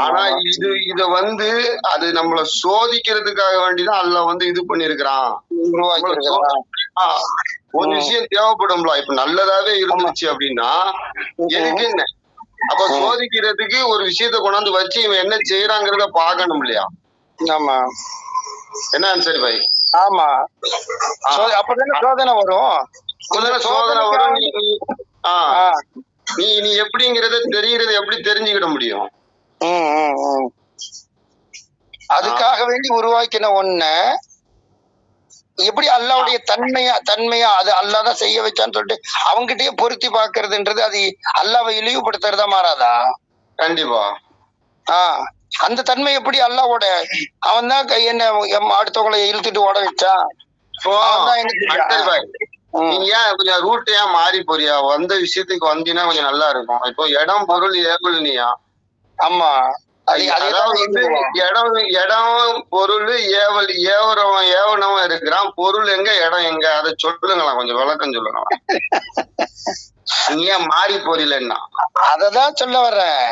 ஆனா இத அது நம்மள சோதிக்கிறதுக்காக வேண்டிதான் அல்லாஹ் இது பண்ணிருக்கிறான். ஒரு விஷயம் தேவைப்படும்ல, இப்ப நல்லதாவே இருந்துச்சு அப்படின்னா எதுக்கு என்ன, அப்ப சோதிக்கிறதுக்கு ஒரு விஷயத்த கொண்டாந்து வச்சு இவன் என்ன செய்யறாங்கிறத பாக்கணும் இல்லையா? ஆமா, என்ன சரி பாய்? ஆமா, அப்பதானே சோதனை வரும். சோதனை வரும். நீ எப்படிங்கறத தெரிகிறது எப்படி தெரிஞ்சுக்கிட முடியும்? அதுக்காக வேண்டி உருவாக்கின ஒண்ண எப்படி அல்லாவுடைய தன்மையா அது அல்லாதான் செய்ய வச்சான்னு சொல்லிட்டு அவங்கிட்டயே பொருத்தி பாக்குறதுன்றது அது அல்லாவை இழிவுபடுத்துறதா மாறாதா? கண்டிப்பா. அந்த தன்மை எப்படி அல்லாவோட அவன் தான் என்ன அடுத்தவங்களை இழுத்துட்டு ஓட வச்சான். நீங்க ஏன் கொஞ்சம் ரூட் ஏன் மாறி போறியா? வந்த விஷயத்துக்கு வந்தீங்கன்னா கொஞ்சம் நல்லா இருக்கும். இப்போ இடம் பொருள் ஏவல்னியா? ஆமா, இடம் பொருள் ஏவனவன் இருக்கிறான். பொருள் எங்க, இடம் எங்க, அதை சொல்லுங்களா, கொஞ்சம் விளக்கம் சொல்லுங்களா. நீ ஏன் மாறி போறீங்கன்னா அததான் சொல்ல வர்றேன்.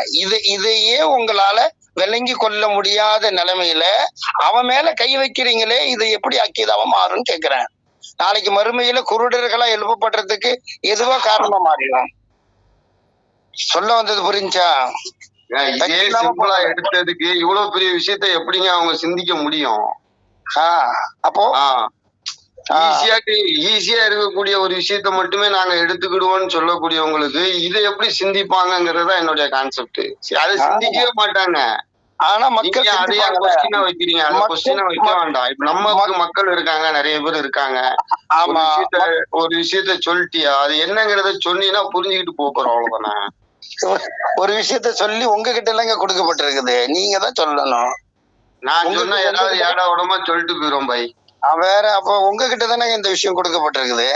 இதையே உங்களால விளங்கி கொள்ள முடியாத நிலைமையில அவன் மேல கை வைக்கிறீங்களே, இதை எப்படி அக்கீதாவா மாறும்னு கேக்குறேன். நாளைக்கு மறுமையில குருடர்களா எழுப்பப்படுறதுக்கு எதுவா காரணமா மாறிடும்? சொல்ல வந்தது புரிஞ்சா? இதே சிம்பிளா எடுத்ததுக்கு இவ்வளவு பெரிய விஷயத்த எப்படிங்க அவங்க சிந்திக்க முடியும்? அப்போ ஈஸியா இருக்கக்கூடிய ஒரு விஷயத்த மட்டுமே நாங்க எடுத்துக்கிடுவோம்னு சொல்லக்கூடியவங்களுக்கு இதை எப்படி சிந்திப்பாங்கிறதா என்னுடைய கான்செப்ட். அதை சிந்திக்கவே மாட்டாங்க. ஆனா மக்கள் அதையா கொஸ்டினா வைக்கிறீங்க? அந்த கொஸ்டினா வைக்க வேண்டாம். இப்ப நமக்கு மக்கள் இருக்காங்க, நிறைய பேர் இருக்காங்க. ஒரு விஷயத்த சொல்லிட்டியா, அது என்னங்கிறத சொன்னீங்கன்னா புரிஞ்சுக்கிட்டு போறோம், அவ்வளவுதானே. ஒரு விஷயத்த சொல்லி உங்ககிட்ட எல்லாம் கொடுக்கப்பட்டிருக்குது, நீங்க தான் சொல்லணும். நான் சொன்னா ஏதாவது ஏடா உடம்பா சொல்லிட்டு போயிரும் பாய். வேற அப்ப உங்ககிட்ட தானே இந்த விஷயம் கொடுக்கப்பட்டிருக்குது.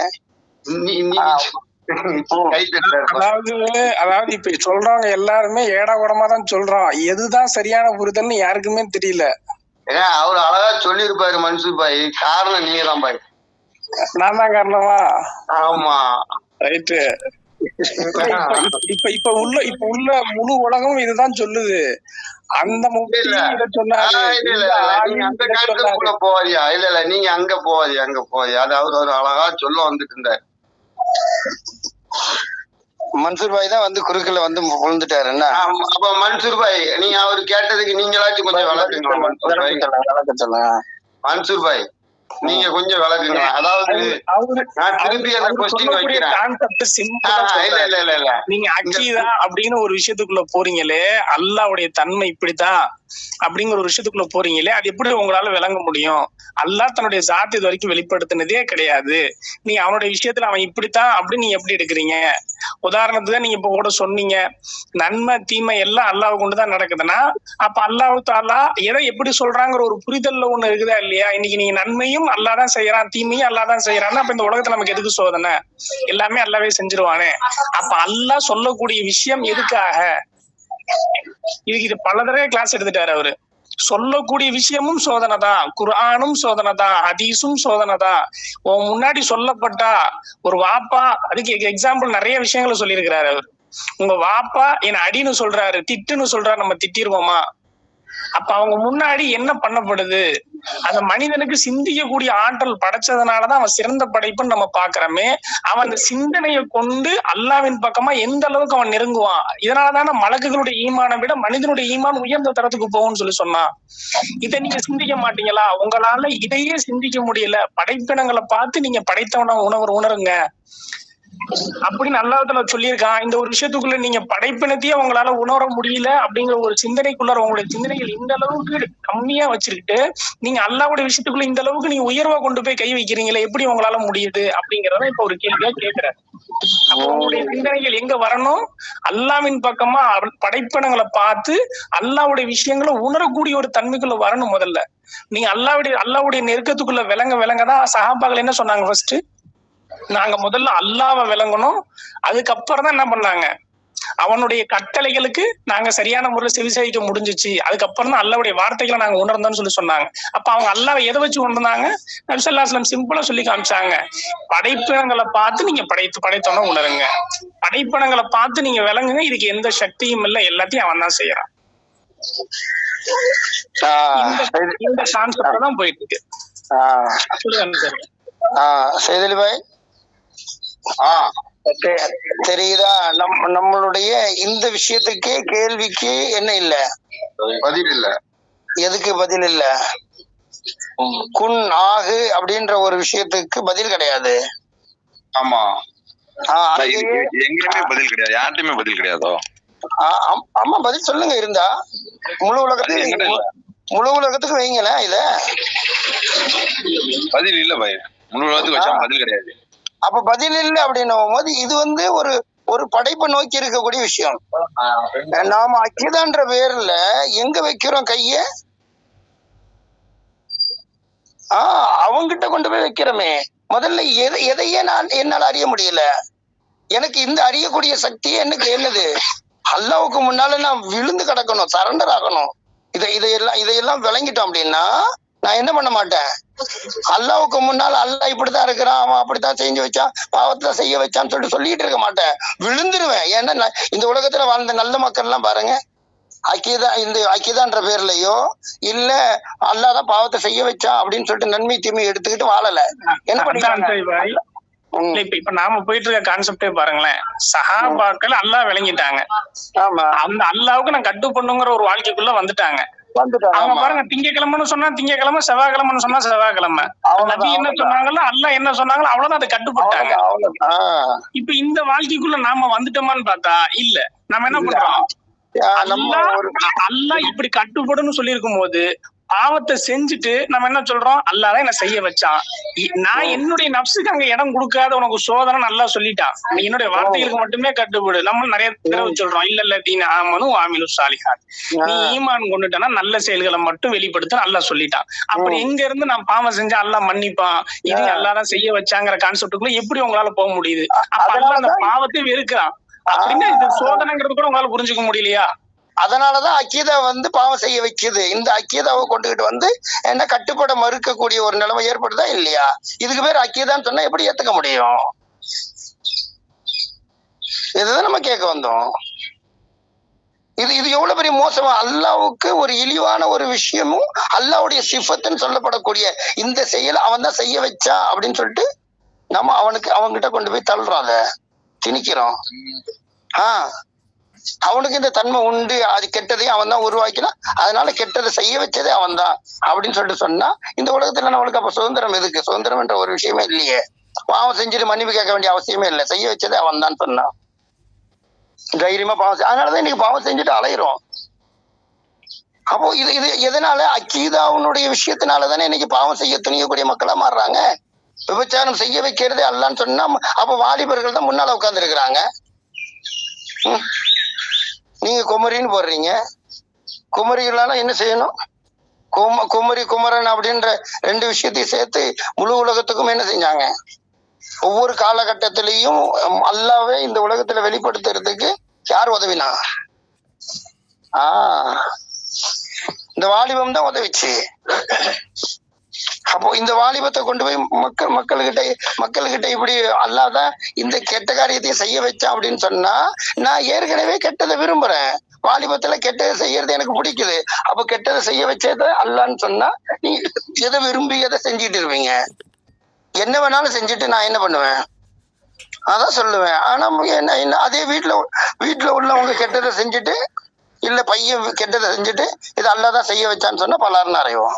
அதாவது இப்ப சொல்றவங்க எல்லாருமே ஏடா உடமா தான் சொல்றோம். எதுதான் சரியான புரிதல்னு யாருக்குமே தெரியல. அவரு அழகா சொல்லி இருப்பாரு மன்சூர் பாய். காரணம் நீங்க தான் பாய். நான் தான் காரணமா? ஆமா, ரைட்டு. இப்ப உள்ள முழு உலகம் இதுதான் சொல்லுது. அந்த போவாதியா? இல்ல நீங்க அங்க போவாதியா? அது அவரு அழகா சொல்ல வந்துட்டு இருந்தாரு. மன்சூர் பாய் தான் குறுக்கல விழுந்துட்டாரு. என்ன அப்ப மன்சூர் பாய், நீங்க அவரு கேட்டதுக்கு நீங்களாச்சும் கொஞ்சம் விளக்குங்க. மன்சூர் பாய் நீங்க கொஞ்சம் விளக்குங்க. அதாவது நான் திருப்பி அந்த கொஸ்டின் வைக்கிறேன். நீங்க அக்கீதா அப்படின்னு ஒரு விஷயத்துக்குள்ள போறீங்களே, அல்லாஹ்வுடைய தன்மை இப்படித்தான் அப்படிங்கிற ஒரு விஷயத்துக்குள்ள போறீங்களே, அது எப்படி உங்களால விளங்க முடியும்? அல்லாஹ் தன்னுடைய ஜாத் இது வரைக்கும் வெளிப்படுத்தினதே கிடையாது. நீ அவனுடைய விஷயத்துல அவன் இப்படித்தான் அப்படின்னு நீங்க எப்படி எடுக்கிறீங்க? உதாரணத்துக்கு நீங்க இப்ப கூட சொன்னீங்க, நன்மை தீமை எல்லாம் அல்லாஹ் கொண்டுதான் நடக்குதுன்னா, அப்ப அல்லாஹ் தஆலா எதை எப்படி சொல்றாங்கிற ஒரு புரிதல்ல ஒண்ணு இருக்குதா இல்லையா? இன்னைக்கு நீங்க நன்மையும் அல்லாஹ் தான் செய்யறான், தீமையும் அல்லாஹ் தான் செய்யறான்னா, அப்ப இந்த உலகத்துல நமக்கு எதுக்கு சோதனை? எல்லாமே அல்லாஹ்வே செஞ்சிருவானே. அப்ப அல்லாஹ் சொல்லக்கூடிய விஷயம் எதுக்காக? இது பல தடவை கிளாஸ் எடுத்துட்டாரு அவரு. சொல்லக்கூடிய விஷயமும் சோதனை தான், குர்ஆனும் சோதனை தான், ஹதீஸும் சோதனை தான். முன்னாடி சொல்லப்பட்டா ஒரு வாப்பா, அதுக்கு எக்ஸாம்பிள் நிறைய விஷயங்களை சொல்லியிருக்கிறாரு அவர். உங்க வாப்பா என்ன அடின்னு சொல்றாரு, திட்டுன்னு சொல்றாரு, நம்ம திட்டிருவோமா? அப்ப அவங்க முன்னாடி என்ன பண்ணப்படுது? அந்த மனிதனுக்கு சிந்திக்கக்கூடிய ஆற்றல் படைச்சதுனாலதான் அவன் சிறந்த படைப்புன்னு நம்ம பாக்குறோமே. அவன் அந்த சிந்தனையை கொண்டு அல்லாவின் பக்கமா எந்த அளவுக்கு அவன் நெருங்குவான். இதனாலதான மலக்குகளுடைய ஈமானை விட மனிதனுடைய ஈமான் உயர்ந்த தரத்துக்கு போகும்னு சொன்னான். இதை நீங்க சிந்திக்க மாட்டீங்களா? உங்களால இதையே சிந்திக்க முடியல, படைப்பினங்களை பார்த்து நீங்க படைத்தவன உணருங்க அப்படின்னு அல்லாஹ்வுத்தாலா சொல்லியிருக்கான். இந்த ஒரு விஷயத்துக்குள்ள நீங்க படைப்பினத்தையே உங்களால உணர முடியல அப்படிங்கிற ஒரு சிந்தனைக்குள்ள உங்களுடைய சிந்தனைகள் இந்த அளவுக்கு கம்மியா வச்சிருக்கிட்டு நீங்க அல்லாஹ்வுடைய விஷயத்துக்குள்ள இந்த அளவுக்கு நீங்க உயர்வா கொண்டு போய் கை வைக்கிறீங்களே, எப்படி உங்களால முடியுது அப்படிங்கறத இப்ப ஒரு கேள்வியா கேட்கிறேன். அப்போ உங்களுடைய சிந்தனைகள் எங்க வரணும்? அல்லாஹ்வின் பக்கமா படைப்பினங்களை பார்த்து அல்லாஹ்வுடைய விஷயங்களை உணரக்கூடிய ஒரு தன்மைக்குள்ள வரணும். முதல்ல நீங்க அல்லாஹ்வுடைய நெருக்கத்துக்குள்ள விளங்கதான் சஹாபாக்கள் என்ன சொன்னாங்க? ஃபர்ஸ்ட் நாங்க முதல்ல அல்லாஹ்வை விளங்கணும். அதுக்கப்புறம் தான் என்ன பண்ணாங்க? அவனுடைய கட்டளைகளுக்கு நாங்க சரியான முறையில் செவிசாய்க்க முடிஞ்சிச்சு. அதுக்கப்புறம் தான் அல்லாஹ்வுடைய வார்த்தைகளை நாங்க உணர்ந்தோம்னு சொன்னாங்க. அப்ப அவங்க அல்லாஹ்வை எதை வச்சு உணர்ந்தாங்க? நபி ஸல்லல்லாஹு அலைஹி வஸல்லம் சிம்பிளா சொல்லி காமிச்சாங்க. படைப்பினங்களை பார்த்து நீங்க படைத்தோன்னு உணருங்க, படைப்பினங்களை பார்த்து நீங்க விளங்குங்க, இதுக்கு எந்த சக்தியும் இல்லை, எல்லாத்தையும் அவன் தான் செய்யறான். இந்த கான்செப்ட் தான் போயிட்டு இருக்கு. சையத் பாய் தெரியுதா? நம்மளுடைய இந்த விஷயத்துக்கே கேள்விக்கு என்ன இல்ல, பதில் இல்ல. எதுக்கு பதில் இல்ல? குன் ஆகு அப்படின்ற ஒரு விஷயத்துக்கு பதில் கிடையாது. ஆமா, எங்கேயுமே பதில் கிடையாது, யார்கிட்டயுமே பதில் கிடையாதோ? ஆமா, பதில் சொல்லுங்க. இருந்தா முழு உலகத்துக்கு வைங்களேன். இத பதில் இல்ல பாய், முழு உலகத்துக்கு வச்சா பதில் கிடையாது. அப்ப பதில் இல்லை அப்படின்னும் போது இது ஒரு படைப்பை நோக்கி இருக்கக்கூடிய விஷயம். நாம அக்கிதான்ற பேர்ல எங்க வைக்கிறோம் கைய? அவங்கிட்ட கொண்டு போய் வைக்கிறோமே. முதல்ல எதையே என்னால அறிய முடியல. எனக்கு இந்த அறியக்கூடிய சக்தியே எனக்கு என்னது? அல்லாவுக்கு முன்னால நான் விழுந்து கிடக்கணும், சரண்டர் ஆகணும். இதையெல்லாம் விளங்கிட்டோம் அப்படின்னா நான் என்ன பண்ண மாட்டேன். அல்லாவுக்கு முன்னால் அல்லாஹ் இப்படித்தான் இருக்கிறான், அவன் அப்படித்தான் செஞ்சு வச்சான், பாவத்தை செய்ய வச்சான்னு சொல்லிட்டு இருக்க மாட்டேன், விழுந்துருவேன். ஏன்னா இந்த உலகத்துல வாழ்ந்த நல்ல மக்கள் எல்லாம் பாருங்க, அக்கிதான்ற பேர்லயோ இல்ல அல்லாஹ் தான் பாவத்தை செய்ய வச்சான் அப்படின்னு சொல்லிட்டு நன்மை தீமை எடுத்துக்கிட்டு வாழல. என்ன பண்ணிட்டாங்க? இப்ப நாம போயிட்டு இருக்க கான்செப்டே பாருங்களேன். சஹாபாக்கள் அல்லாஹ் விளங்கிட்டாங்க. அந்த அல்லாவுக்கு நான் கட்டு பண்ணுங்கிற ஒரு வாழ்க்கைக்குள்ள வந்துட்டாங்க. அவங்க பாருங்க, திங்கக்கிழமைன்னு சொன்னா திங்கக்கிழமை, செவ்வாய்க்கிழமைன்னு சொன்னா செவ்வாய்க்கிழமை. நபி என்ன சொன்னாங்களோ அல்லாஹ் என்ன சொன்னாங்களோ அவ்வளவுதான், அதை கட்டுப்பட்டாங்க. இப்ப இந்த வாழ்க்கைக்குள்ள நாம வந்துட்டோமான்னு பார்த்தா இல்ல. நம்ம என்ன பண்றோம்? அல்லாஹ் இப்படி கட்டுப்படுன்னு சொல்லி இருக்கும் போது பாவத்தை செஞ்சுட்டு நம்ம என்ன சொல்றோம்? அல்லாஹ் என்ன செய்ய வச்சான், நான் என்னுடைய நப்சுக்கு அங்க இடம் கொடுக்காத உனக்கு சோதனை நல்லா சொல்லிட்டான், நீ என்னுடைய வார்த்தைகளுக்கு மட்டுமே கட்டுப்படு. நம்ம நிறைய தடவை சொல்றோம், இல்ல தீன ஆமனும் ஆமிலு சாலிஹாத், நீ ஈமான் கொண்டுட்டனா நல்ல செயல்களை மட்டும் வெளிப்படுத்த நல்லா சொல்லிட்டான். அப்படி எங்க இருந்து நான் பாவம் செஞ்சா அல்லாஹ் மன்னிப்பான், இது அல்லாஹ் தான் செய்ய வச்சாங்கிற கான்செப்டுக்குள்ள எப்படி உங்களால போக முடியுது? அப்ப அல்லாஹ் அந்த பாவத்தை வெறுக்கிறான் அப்படின்னா இது சோதனைங்கிறது கூட உங்களால புரிஞ்சுக்க முடியலையா? அதனாலதான் அக்கீதா பாவம் செய்ய வைக்குது. இந்த அக்கீதாவை கொண்டுகிட்டு என்ன கட்டுப்பட மறுக்கக்கூடிய ஒரு நிலைமை ஏற்படுதா இல்லையா? இதுக்கு பேர் அக்கீதான்னு சொன்னா எப்படி ஏத்துக்க முடியும்? இதுதான் நம்ம கேட்க வந்தோம். இது எவ்வளவு பெரிய மோசமா, அல்லாவுக்கு ஒரு இழிவான ஒரு விஷயமும் அல்லாவுடைய சிஃபத்துன்னு சொல்லப்படக்கூடிய இந்த செயல் அவன் தான் செய்ய வச்சா அப்படின்னு சொல்லிட்டு நம்ம அவன்கிட்ட கொண்டு போய் தள்ளுறோம், அதை திணிக்கிறோம். அவனுக்கு இந்த தன்மை உண்டு, அது கெட்டதையும் அவன் தான் உருவாக்கினான், அதனால கெட்டதை செய்ய வச்சதே அவன் தான் அப்படின்னு சொல்லிட்டு சொன்னா இந்த உலகத்துல நம்மளுக்கு அப்ப சுதந்திரம் எதுக்கு? சுதந்திரம் என்ற ஒரு விஷயமே இல்லையே. பாவம் செஞ்சுட்டு மன்னிப்பு கேட்க வேண்டிய அவசியமே இல்லை, செய்ய வச்சதே அவன் தான் சொன்னான். தைரியமா பாவம், அதனாலதான் இன்னைக்கு பாவம் செஞ்சுட்டு அலையிறோம். அப்போ இது எதனால? அக்கீதாவுடைய விஷயத்தினாலதானே இன்னைக்கு பாவம் செய்ய துணியக்கூடிய மக்களா மாறுறாங்க. விபச்சாரம் செய்ய வைக்கிறதே அல்லான்னு சொன்னா அப்ப வாலிபர்கள் தான் முன்னால உட்கார்ந்து இருக்கிறாங்க. நீங்க குமரின்னு போடுறீங்க, குமரிகளால என்ன செய்யணும்? குமரன் அப்படின்ற ரெண்டு விஷயத்தையும் சேர்த்து முழு உலகத்துக்கும் என்ன செஞ்சாங்க? ஒவ்வொரு காலகட்டத்திலையும் அல்லாவே இந்த உலகத்துல வெளிப்படுத்துறதுக்கு யார் உதவினா? இந்த வாலிபம் தான் உதவிச்சு. அப்போ இந்த வாலிபத்தை கொண்டு போய் மக்கள்கிட்ட இப்படி அல்லாதான் இந்த கெட்ட காரியத்தையும் செய்ய வச்சான் அப்படின்னு சொன்னா நான் ஏற்கனவே கெட்டதை விரும்புறேன், வாலிபத்துல கெட்டதை செய்யறது எனக்கு பிடிக்குது. அப்ப கெட்டதை செய்ய வச்சது அல்லான்னு சொன்னா நீ எதை விரும்பி எதை செஞ்சுட்டு இருப்பீங்க? என்ன வேணாலும் செஞ்சுட்டு நான் என்ன பண்ணுவேன்? அதான் சொல்லுவேன். ஆனா என்ன அதே வீட்டுல உள்ளவங்க கெட்டதை செஞ்சுட்டு, இல்ல பையன் கெட்டதை செஞ்சுட்டு இது அல்லாதான் செய்ய வச்சான்னு சொன்னா பலர்னு அறைவோம்.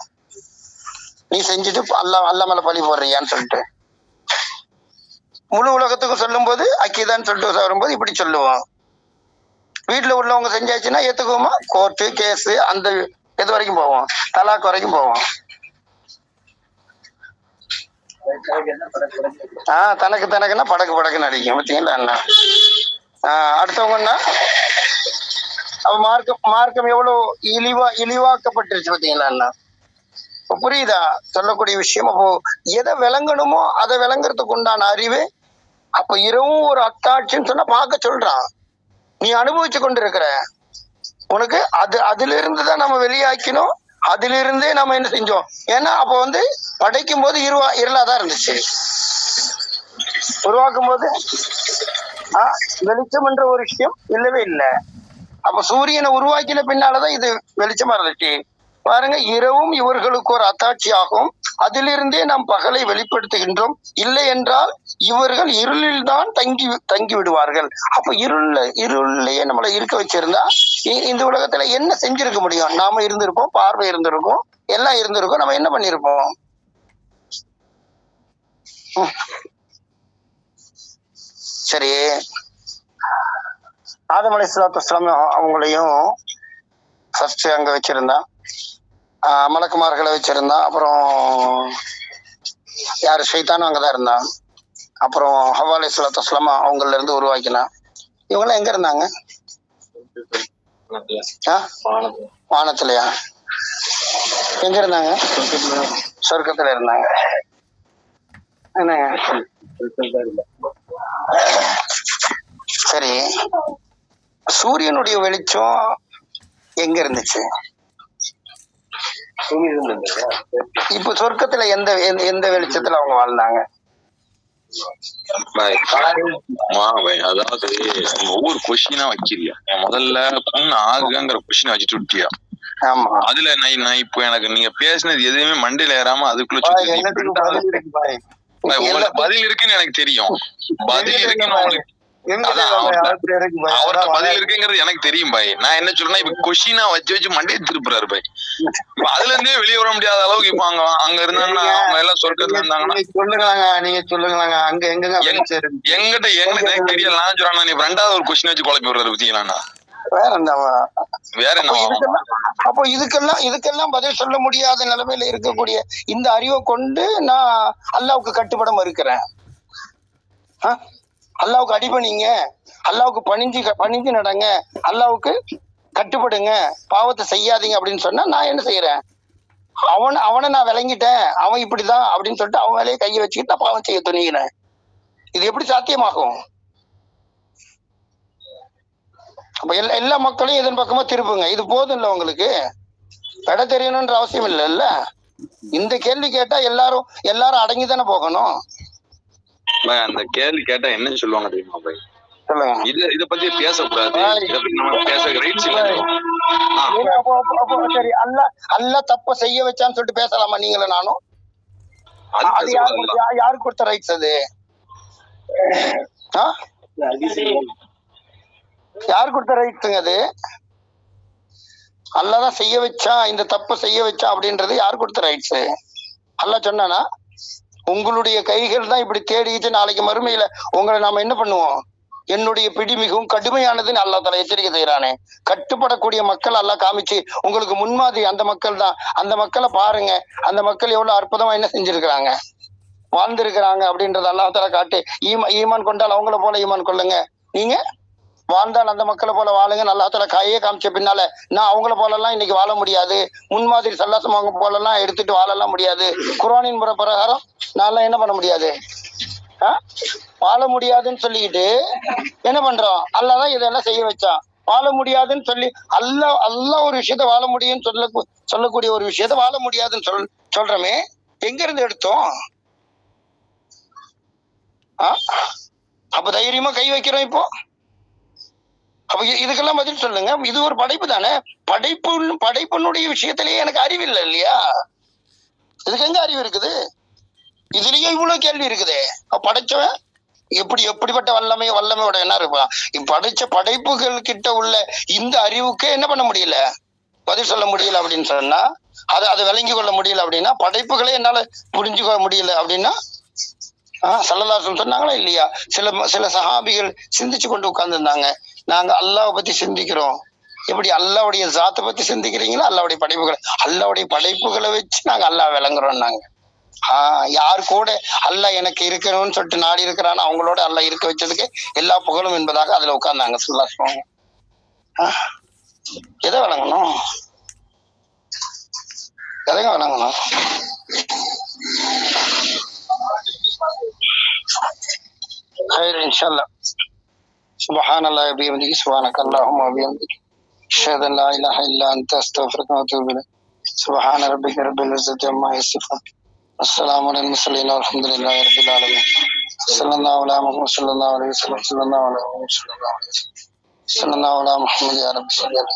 நீ செஞ்சுட்டு அல்லா மேல பழி போடுறியான்னு சொல்லிட்டு முழு உலகத்துக்கும் சொல்லும் போது அக்கிதான்னு சொல்லிட்டு வரும்போது இப்படி சொல்லுவோம். வீட்டுல உள்ளவங்க செஞ்சாச்சுன்னா ஏத்துக்குவோமா? கோர்ட்டு கேஸ் அந்த எது வரைக்கும் போவோம், தலாக் வரைக்கும் போவோம். தனக்குன்னா படக்குன்னு அடிக்கும் பார்த்தீங்களா என்ன? அடுத்தவங்கன்னா அவ மார்க்கம் எவ்வளவு இழிவாக்கப்பட்டுருச்சு பார்த்தீங்களா என்ன? புரியுதா சொல்லக்கூடிய விஷயம்? அப்போ எதை விளங்கணுமோ அதை விளங்குறதுக்கு உண்டான அறிவு அப்ப இரவும் ஒரு அத்தாட்சின்னு சொன்னா பார்க்க சொல்றான். நீ அனுபவிச்சு கொண்டு இருக்கிற உனக்கு அதுல இருந்துதான் நம்ம வெளியாக்கணும். அதுல இருந்தே நம்ம என்ன செஞ்சோம்? ஏன்னா அப்ப படைக்கும் போது இருளாதான் இருந்துச்சு. உருவாக்கும் போது வெளிச்சம் என்ற ஒரு விஷயம் இல்லவே இல்லை. அப்ப சூரியனை உருவாக்கின பின்னாலதான் இது வெளிச்சமா இருந்துச்சு. பாருங்க, இரவும் இவர்களுக்கு ஒரு அத்தாட்சி ஆகும். அதிலிருந்தே நாம் பகலை வெளிப்படுத்துகின்றோம். இல்லை என்றால் இவர்கள் இருளில் தான் தங்கி விடுவார்கள். அப்ப இருள்லயே நம்மளை இருக்க வச்சிருந்தா இந்த உலகத்துல என்ன செஞ்சிருக்க முடியும்? நாம இருந்திருப்போம், பார்வை இருந்திருக்கும், எல்லாம் இருந்திருக்கும். நம்ம என்ன பண்ணிருப்போம்? சரி, ஆதம் அலைஹிஸ்ஸலாத்து வஸ்ஸலாம் அவங்களையும் ஃபர்ஸ்ட் அங்க வச்சிருந்தான், மலக்குமார்களை வச்சிருந்தான். அப்புறம் யாரு ஷைத்தானும் அங்கதான் இருந்தான். அப்புறம் ஹவ்வா அலைஹிஸ்ஸலாத்து வஸ்ஸலாம் அவங்கள்ல இருந்து உருவாக்கினான். இவங்கெல்லாம் எங்க இருந்தாங்க? வானத்திலயா? எங்க இருந்தாங்க? சொர்க்கத்துல இருந்தாங்க. என்னங்க? சரி, சூரியனுடைய வெளிச்சம் எங்க இருந்துச்சு? இப்ப சொர்க்கத்துல எந்த வெளிச்சத்துல அவங்க வாழ்ந்தாங்க? அதாவது ஒவ்வொரு கொஸ்டினா வைக்கிறியா? முதல்ல பொண்ணு ஆகுங்கிற கொஸ்டின் வச்சுட்டு விட்டியா? ஆமா, அதுல நான் இப்போ எனக்கு நீங்க பேசினது எதுவுமே மண்டையில ஏறாம அதுக்குள்ள பதில் இருக்குன்னு எனக்கு தெரியும். பதில் இருக்குன்னு உங்களுக்கு அவர்கிட்ட பதில் இருக்குங்கிறது எனக்கு தெரியும் பாய். நான் என்ன சொல்றேன்னா, இப்ப கொஸ்டினா வச்சு மண்டையை திருப்புறாரு பாய். இப்ப அதுல இருந்தே வெளியே வர முடியாத அளவுக்கு இப்ப அங்க இருந்தாங்கன்னா அவங்க எல்லாம் சொர்க்கத்துல இருந்தாங்கன்னா நீங்க சொல்லுங்களாங்க அங்க எங்கிட்ட எனக்கு தெரியல. நான் சொல்றேன், நீ ரெண்டாவது ஒரு கொஸ்டின் வச்சு குழப்பி விடுறாரு பத்தீங்களா? வேற என்ன? அப்போ இதுக்கெல்லாம் பதில் சொல்ல முடியாத நிலைமையில இருக்கக்கூடிய இந்த அறிவை கொண்டு நான் அல்லாவுக்கு கட்டுப்பட மறுக்கிறேன். அல்லாவுக்கு அடிபணிங்க, அல்லாவுக்கு பணிஞ்சு நடங்க, அல்லாவுக்கு கட்டுப்படுங்க, பாவத்தை செய்யாதீங்க அப்படின்னு சொன்னா நான் என்ன செய்யறேன்? அவனை நான் விளங்கிட்டேன், அவன் இப்படிதான் அப்படின்னு சொல்லிட்டு அவன் வேலையை கையை வச்சுக்கிட்டு நான் பாவம் செய்ய துணிகிறேன். இது எப்படி சாத்தியமாகும்? அப்ப எல்லா மக்களையும் இதன் பக்கமா திருப்புங்க. இது போதும் இல்ல உங்களுக்கு? விட தெரியணும்ன்ற அவசியம் இல்லைல்ல. இந்த கேள்வி கேட்டா எல்லாரும் அடங்கிதானே போகணும். அந்த கேள்வி கேட்டா என்ன சொல்லுவாங்க தெரியுமா பாய்? சொல்லுங்க. இத பத்தி பேசக்கூடாது, சரி, அல்லா தப்ப செய்ய வச்சான்னு சொல்லிட்டு பேசலாமா நீங்களும் நானும்? அது யாருக்கு கொடுத்த ரைட்ஸ்? அது யாரு கொடுத்த ரைட்ஸுங்க? அது அல்லாதான் செய்ய வச்சா, இந்த தப்ப செய்ய வச்சா அப்படின்றது யாரு கொடுத்த ரைட்ஸ்? அல்லா சொன்னானா உங்களுடைய கைகள் தான் இப்படி தேடிட்டு நாளைக்கு மறுமையில உங்களை நாம என்ன பண்ணுவோம்? என்னுடைய பிடி மிகவும் கடுமையானதுன்னு அல்லா தஆலா எச்சரிக்கை செய்யறானே. கட்டுப்படக்கூடிய மக்கள் அல்லா காமிச்சு உங்களுக்கு முன்மாதிரி அந்த மக்கள் தான். அந்த மக்களை பாருங்க, அந்த மக்கள் எவ்வளவு அற்புதமா என்ன செஞ்சிருக்கிறாங்க, வாழ்ந்திருக்கிறாங்க அப்படின்றத அல்லா தஆலா காட்டு. ஈமான் கொண்டால் அவங்கள போல ஈமான் கொள்ளுங்க, நீங்க வாழ்ந்தால் அந்த மக்களை போல வாழுங்க. அல்லா தஆலா கையே காமிச்ச பின்னால நான் அவங்கள போலலாம் இன்னைக்கு வாழ முடியாது, முன்மாதிரி சல்லாசம் அவங்க போலலாம் எடுத்துட்டு வாழலாம் முடியாது, குர்ஆனின் முறை பிரகாரம் நான் என்ன பண்ண முடியாது, வாழ முடியாதுன்னு சொல்லிக்கிட்டு என்ன பண்றோம்? அல்லாதான் இதெல்லாம் செய்ய வச்சான். வாழ முடியாதுன்னு சொல்லி அல்லா ஒரு விஷயத்த வாழ முடியும்னு சொல்லக்கூடிய ஒரு விஷயத்த வாழ முடியாதுன்னு சொல்றமே, எங்க இருந்து எடுத்தோம்? அப்ப தைரியமா கை வைக்கிறோம். இப்போ அப்ப இதுக்கெல்லாம் பதில் சொல்லுங்க. இது ஒரு படைப்பு தானே. படைப்பினுடைய விஷயத்திலேயே எனக்கு அறிவு இல்லை இல்லையா? இதுக்கு எங்க அறிவு இருக்குது? இதுலயே இவ்வளவு கேள்வி இருக்குதே. படைச்சவன் எப்படிப்பட்ட வல்லமையோட என்ன இருப்பான்? படைச்ச படைப்புகள் கிட்ட உள்ள இந்த அறிவுக்கு என்ன பண்ண முடியல, பதில் சொல்ல முடியல அப்படின்னு சொன்னா, அதை விளங்கி கொள்ள முடியல அப்படின்னா, படைப்புகளே என்னால புரிஞ்சுக்க முடியல அப்படின்னா, ஸல்லல்லாஹு அலைஹி வஸல்லம் சொன்னாங்களா இல்லையா? சில சஹாபிகள் சிந்திச்சு கொண்டு உட்கார்ந்து இருந்தாங்க, நாங்க அல்லாஹ்வை பத்தி சிந்திக்கிறோம். எப்படி அல்லாஹ்வுடைய ஜாத்தை பத்தி சிந்திக்கிறீங்களோ, அல்லாஹ்வுடைய படைப்புகளை வச்சு நாங்க அல்லாஹ் விளங்குறோம். யாரு கூட அல்லாஹ் எனக்கு இருக்கணும்னு சொல்லிட்டு நாடி இருக்கிறானோ அவங்களோட அல்லாஹ் இருக்க வச்சதுக்கு எல்லா புகழும் என்பதாக அதுல உட்கார்ந்தாங்க. ஸல்லல்லாஹு எதை வழங்கணும்? எதைங்க வழங்கணும்? خير ان شاء الله. سبحان الله وبحمده سبحانك اللهم وبحمدك اشهد ان لا اله الا انت استغفرك واتوب اليك. سبحان ربك رب العزة عما يصفون والسلام على المرسلين والحمد لله رب العالمين. صلى الله على محمد صلى الله عليه وسلم صلى الله على محمد صلى الله عليه وسلم صلى الله على محمد يا رب صل على